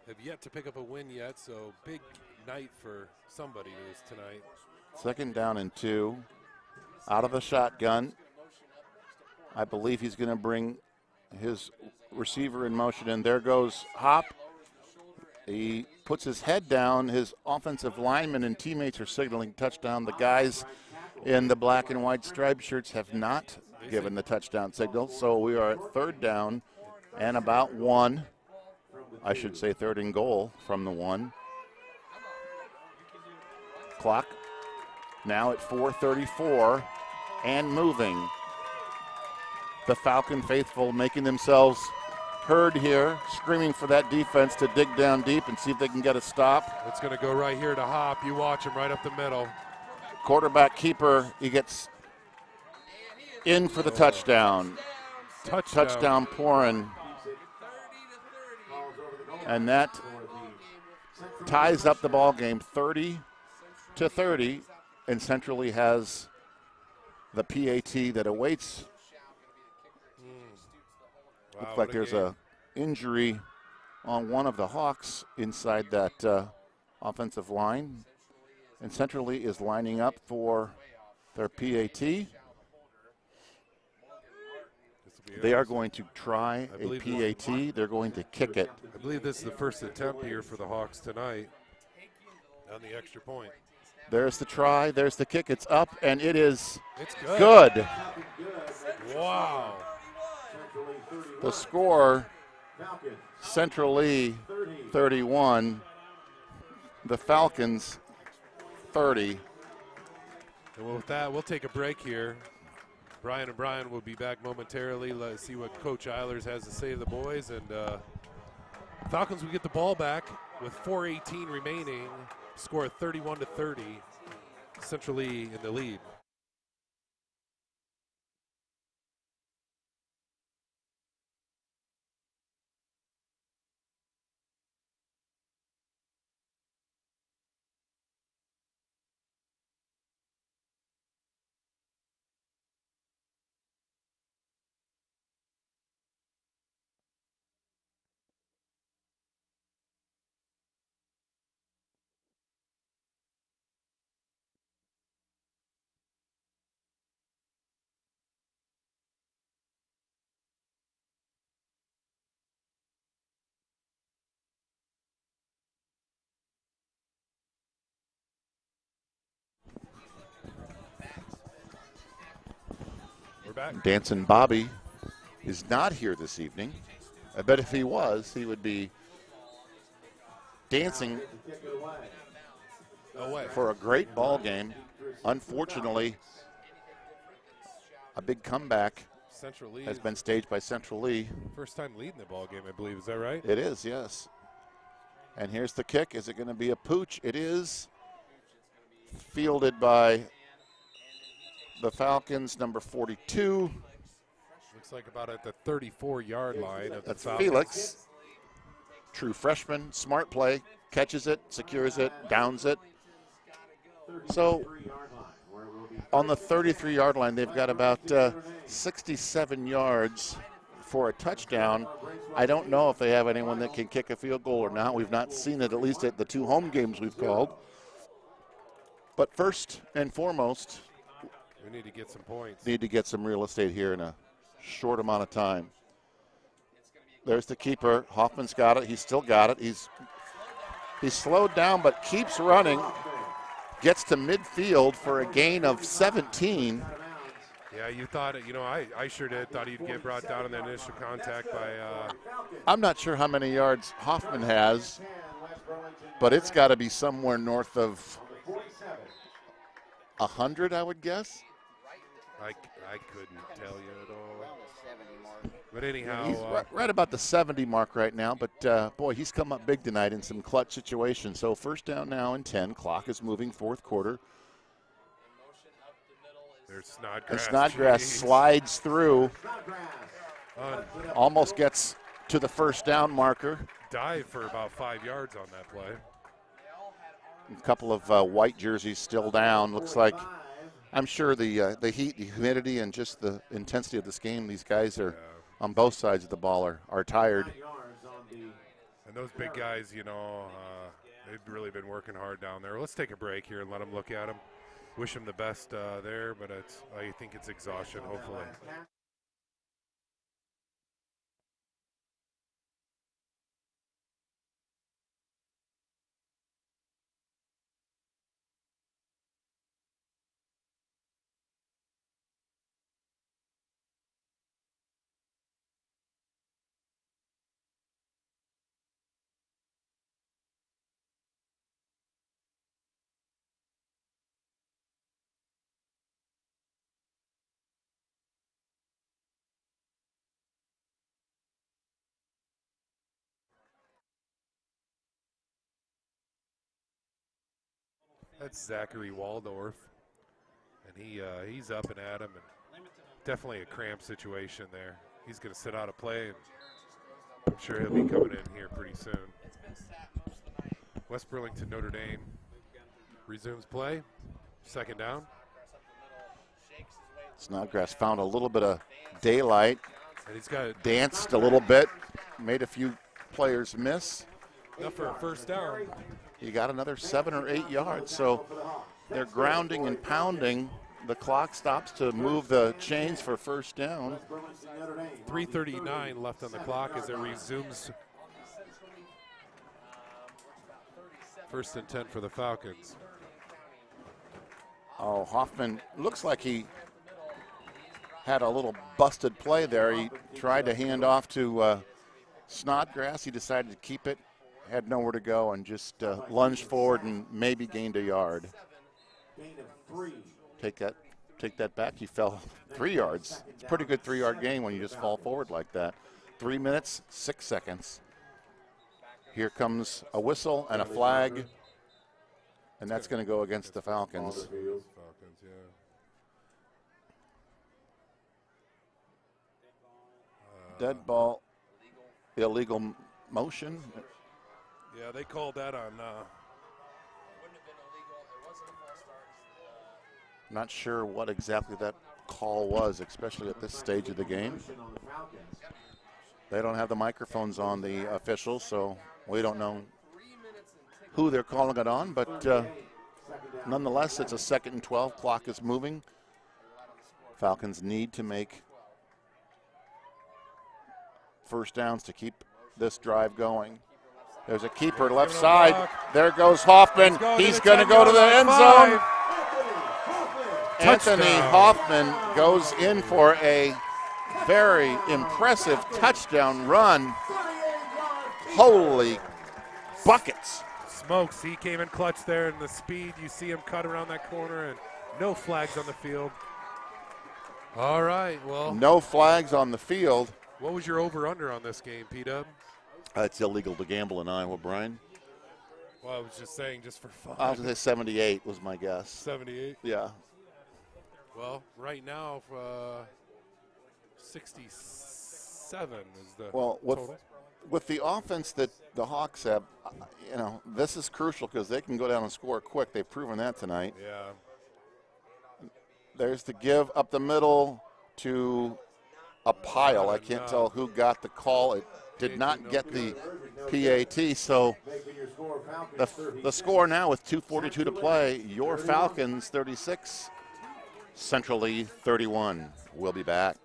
have yet to pick up a win yet, so big night for somebody tonight. Second down and 2. Out of the shotgun. I believe he's going to bring his receiver in motion, and there goes Hop. He puts his head down. His offensive linemen and teammates are signaling touchdown. The guys in the black and white striped shirts have not given the touchdown signal, so we are at 3rd down and about 1. I should say 3rd and goal from the 1. Clock now at 4:34 and moving. The Falcon faithful making themselves heard here, screaming for that defense to dig down deep and see if they can get a stop. It's going to go right here to Hop. You watch him right up the middle. Quarterback keeper, he gets in for the touchdown. Touchdown pouring. And that ties up the ball game 30-30, and Central Lee has the PAT that awaits. Wow, Looks like there's a injury on one of the Hawks inside that offensive line. And Central Lee is lining up for their PAT. They are going to try a PAT. They're going to kick it. I believe this is the first attempt here for the Hawks tonight on the extra point. There's the try. There's the kick. It's up, and it is It's good. Wow. The score, Central Lee 31, the Falcons 30. And with that, we'll take a break here. Brian and Brian will be back momentarily. Let's see what Coach Eilers has to say to the boys. And Falcons will get the ball back with 4:18 remaining. Score 31-30. Central Lee in the lead. We're back. Dancing Bobby is not here this evening. I bet if he was, he would be dancing for a great ball game. Unfortunately, a big comeback Central Lee has been staged by Central Lee. first time leading the ball game, I believe. Is that right? It is, yes. And here's the kick. Is it going to be a pooch? It is. Fielded by the Falcons, number 42. Looks like about at the 34-yard line of the That's Falcons. Felix. True freshman, smart play, catches it, secures it, downs it. So on the 33-yard line, they've got about 67 yards for a touchdown. I don't know if they have anyone that can kick a field goal or not. We've not seen it, at least at the 2 home games we've called. But first and foremost, we need to get some points. Need to get some real estate here in a short amount of time. There's the keeper. Hoffman's got it. He's still got it. He's slowed down but keeps running. Gets to midfield for a gain of 17. Yeah, you thought, I sure did. Thought he'd get brought down in the initial contact by. I'm not sure how many yards Hoffman has, but it's got to be somewhere north of 100, I would guess. I couldn't tell you at all. But anyhow, He's right about the 70 mark right now, but boy, he's come up big tonight in some clutch situations. So first down now and 10. Clock is moving, fourth quarter. there's Snodgrass. And Snodgrass slides through, almost gets to the first down marker. Dive for about 5 yards on that play. A couple of white jerseys still down. Looks like, I'm sure the heat, the humidity, and just the intensity of this game, these guys are on both sides of the ball are tired. And those big guys, they've really been working hard down there. Let's take a break here and let them look at them. Wish them the best there, but I think it's exhaustion, hopefully. That's Zachary Waldorf, and he's up and at him, and definitely a cramp situation there. He's going to sit out a play, and I'm sure he'll be coming in here pretty soon. West Burlington, Notre Dame resumes play. Second down. Snodgrass found a little bit of daylight, And he's got danced a little bit, made a few players miss. enough for a first down. He got another 7 or 8 yards, so they're grounding and pounding. The clock stops to move the chains for first down. 3:39 left on the clock as it resumes. First and 10 for the Falcons. Oh, Hoffman looks like he had a little busted play there. He tried to hand off to Snodgrass. He decided to keep it, had nowhere to go, and just lunged forward and maybe gained a yard. Take that back. He fell 3 yards. It's a pretty good 3-yard gain when you just fall forward like that. 3 minutes, 6 seconds. Here comes a whistle and a flag, and that's going to go against the Falcons. Falcons, yeah. Dead ball, illegal motion. Yeah, they called that on. Not sure what exactly that call was, especially at this stage of the game. They don't have the microphones on, the officials, so we don't know who they're calling it on, but nonetheless, it's a 2nd and 12. Clock is moving. Falcons need to make first downs to keep this drive going. There's a keeper left side. There goes Hoffman. He's going to go to the end zone. Anthony touchdown. Hoffman goes in for a very impressive touchdown run. Holy buckets. Smokes, he came in clutch there, and the speed, you see him cut around that corner, and no flags on the field. All right, well. No flags on the field. What was your over-under on this game, P-Dub? It's illegal to gamble in Iowa, Brian. Well, I was just saying, just for fun. I was going to say 78 was my guess. 78? Yeah. Well, right now, 67 is the total. With the offense that the Hawks have, this is crucial because they can go down and score quick. They've proven that tonight. Yeah. There's the give up the middle to a pile. I can't tell who got the call. It did not get the PAT, so the score now with 2:42 to play, your Falcons 36, Central Lee 31. We'll be back.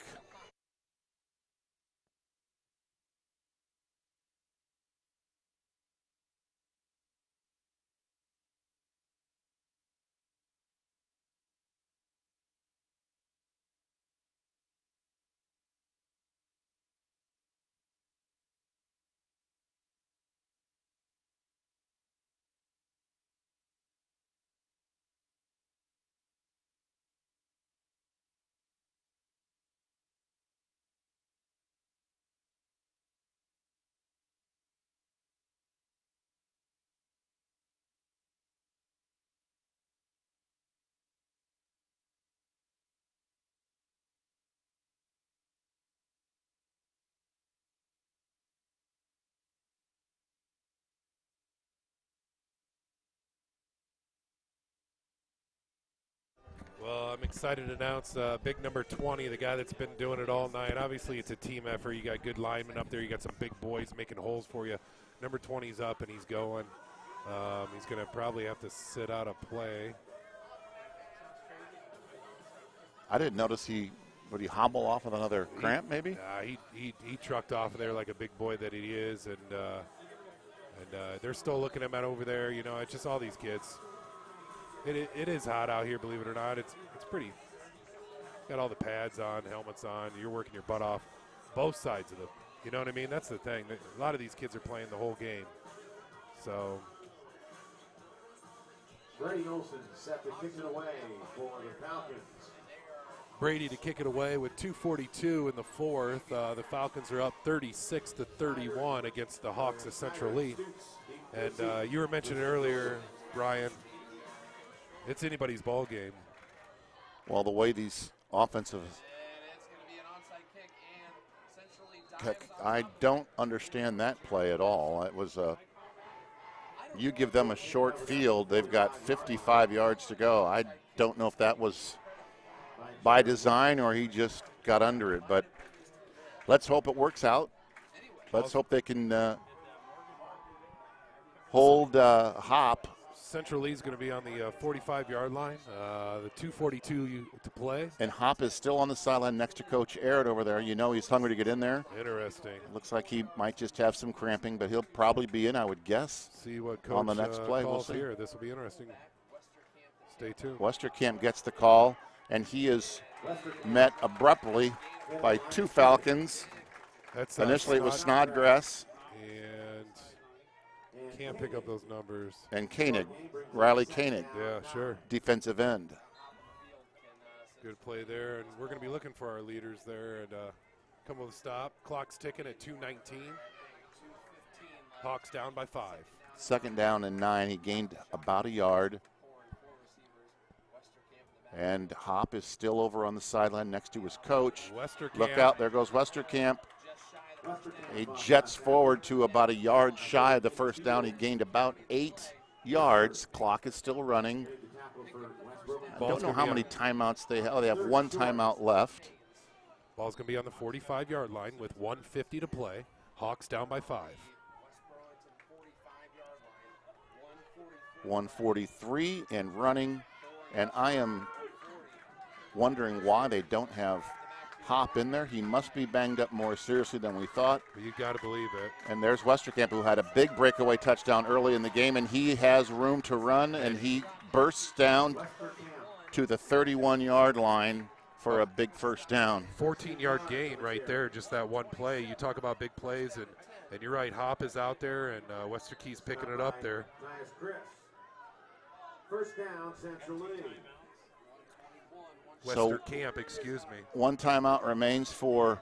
Well, I'm excited to announce big number 20, the guy that's been doing it all night. Obviously, it's a team effort. You got good linemen up there. You got some big boys making holes for you. Number 20's up, and he's going. He's going to probably have to sit out a play. I didn't notice would he hobble off with another cramp maybe? He trucked off of there like a big boy that he is, and they're still looking at him over there. It's just all these kids. It is hot out here, believe it or not. It's pretty. Got all the pads on, helmets on. You're working your butt off, both sides of the. You know what I mean? That's the thing. A lot of these kids are playing the whole game. So. Brady Olson set to kick it away for the Falcons. Brady to kick it away with 2:42 in the fourth. The Falcons are up 36-31 against the Hawks of Central Lee. And you were mentioning earlier, Brian. It's anybody's ball game. Well, the way these offensive kick, I don't understand that play at all. It was you give them a short field, they've got 55 yards to go. I don't know if that was by design or he just got under it, but let's hope it works out. Let's hope they can hold Hop. Central Lee's going to be on the 45-yard line. The 2:42 to play. And Hop is still on the sideline next to Coach Aird over there. He's hungry to get in there. Interesting. Looks like he might just have some cramping, but he'll probably be in, I would guess. See what Coach on the next play. calls we'll see. here. This will be interesting. Stay tuned. Westerkamp gets the call, and he is met abruptly by two Falcons. That's initially it was Snodgrass. Can't pick up those numbers. And Koenig, Riley Koenig. Yeah, sure. Defensive end. Good play there, and we're going to be looking for our leaders there. And come with a stop. Clock's ticking at 2:19. Hawks down by 5. Second down and 9. He gained about a yard. And Hop is still over on the sideline next to his coach. Look out, there goes Westerkamp. He jets forward to about a yard shy of the first down. He gained about 8 yards. Clock is still running. I don't know how many timeouts they have. Oh, they have one timeout left. Ball's going to be on the 45-yard line with 1:50 to play. Hawks down by 5. 1:43 and running. And I am wondering why they don't have Hop in there. He must be banged up more seriously than we thought. You got to believe it. And there's Westerkamp, who had a big breakaway touchdown early in the game, and he has room to run, and he bursts down to the 31-yard line for a big first down. 14-yard gain right there, just that one play. You talk about big plays, and you're right, Hop is out there, and Wester Key's picking it up there. First down, Central Lee. Wester Camp, excuse me. One timeout remains for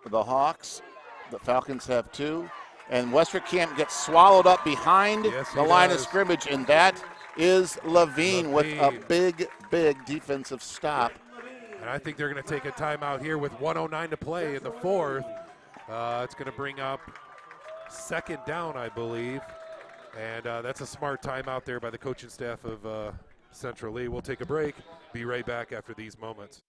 the Hawks. The Falcons have 2. And Wester Camp gets swallowed up behind the line of scrimmage, and that is Levine with a big, big defensive stop. And I think they're going to take a timeout here with 1:09 to play in the fourth. It's going to bring up second down, I believe. And that's a smart timeout there by the coaching staff of Central Lee. We'll take a break. Be right back after these moments.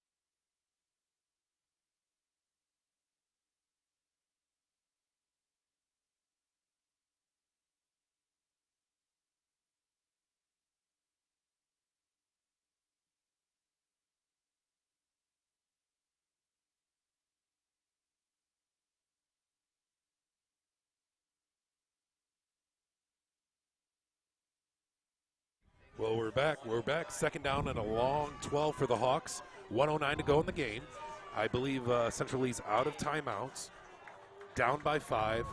Well, we're back. We're back. Second down and a long 12 for the Hawks. 1:09 to go in the game. I believe Central Lee's out of timeouts. Down by 5.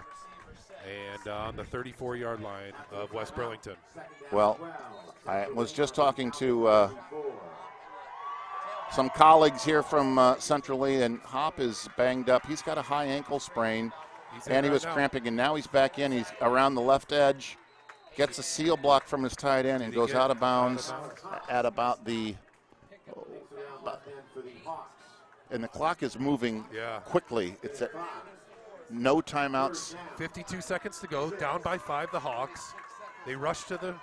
And on the 34-yard line of West Burlington. Well, I was just talking to some colleagues here from Central Lee, and Hop is banged up. He's got a high ankle sprain, and he was cramping, and now he's back in. He's around the left edge. Gets a seal block from his tight end and goes out of bounds at about the and the clock is moving quickly. It's at no timeouts. 52 seconds to go. Down by 5, the Hawks. They rush to the.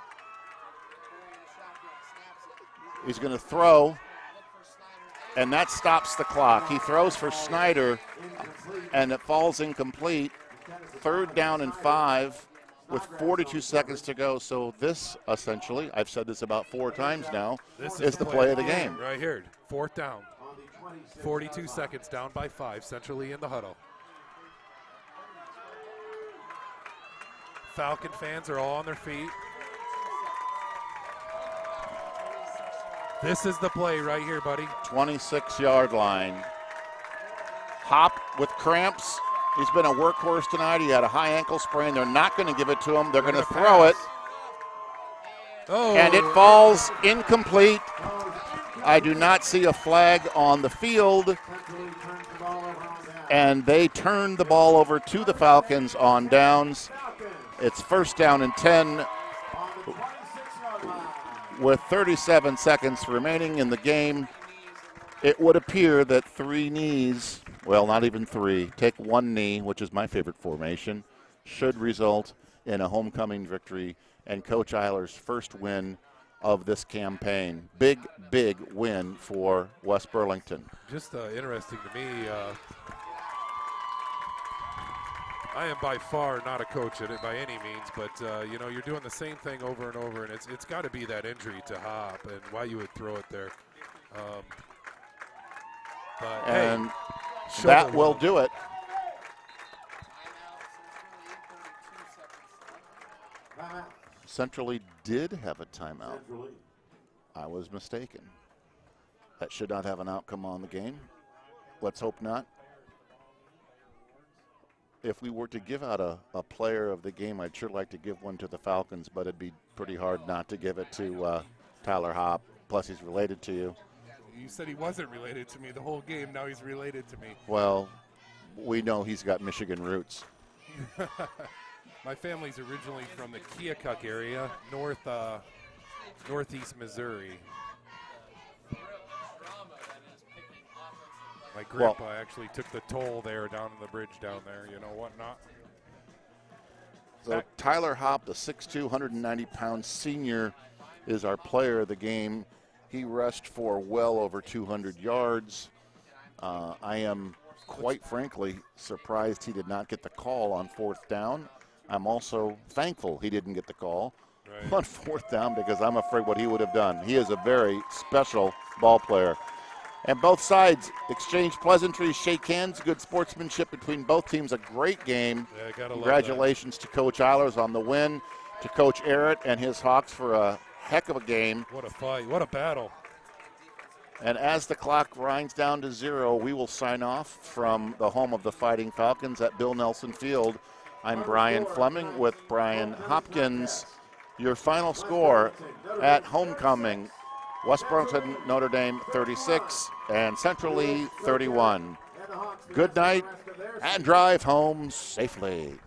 He's going to throw, and that stops the clock. He throws for Snyder, and it falls incomplete. Third down and 5. With 42 seconds to go, so this essentially, I've said this about 4 times now, is the play of the game. Right here, fourth down. 42 seconds, down by 5, Central Lee in the huddle. Falcon fans are all on their feet. This is the play right here, buddy. 26-yard line. Hop with cramps. He's been a workhorse tonight. He had a high ankle sprain. They're not going to give it to him. They're going to throw it. Oh. And it falls incomplete. I do not see a flag on the field. And they turn the ball over to the Falcons on downs. It's first down and 10 with 37 seconds remaining in the game. It would appear that 3 knees, well, not even 3, take 1 knee, which is my favorite formation, should result in a homecoming victory and Coach Eiler's first win of this campaign. Big, big win for West Burlington. Just interesting to me. I am by far not a coach at it by any means, but you know, you're doing the same thing over and over, and it's got to be that injury to Hop and why you would throw it there. But and hey, that will do it. Central Lee did have a timeout. I was mistaken. That should not have an outcome on the game. Let's hope not. If we were to give out a player of the game, I'd sure like to give one to the Falcons, but it'd be pretty hard not to give it to Tyler Hop. Plus, he's related to you. You said he wasn't related to me the whole game. Now he's related to me. Well, we know he's got Michigan roots. My family's originally from the Keokuk area, northeast Missouri. My grandpa actually took the toll there down on the bridge down there, you know, whatnot. So Tyler Hop, the 6'2", 190-pound senior, is our player of the game. He rushed for well over 200 yards. I am, quite frankly, surprised he did not get the call on 4th down. I'm also thankful he didn't get the call on 4th down because I'm afraid what he would have done. He is a very special ball player. And both sides exchange pleasantries, shake hands, good sportsmanship between both teams. A great game. Yeah, congratulations to Coach Eilers on the win, to Coach Arrett and his Hawks for a heck of a game. What a fight. What a battle. And as the clock grinds down to 0, we will sign off from the home of the Fighting Falcons at Bill Nelson Field. I'm Brian Fleming with Brian Hopkins. Your final score at homecoming, West Burlington, Notre Dame 36 and Central Lee 31. Good night and drive home safely.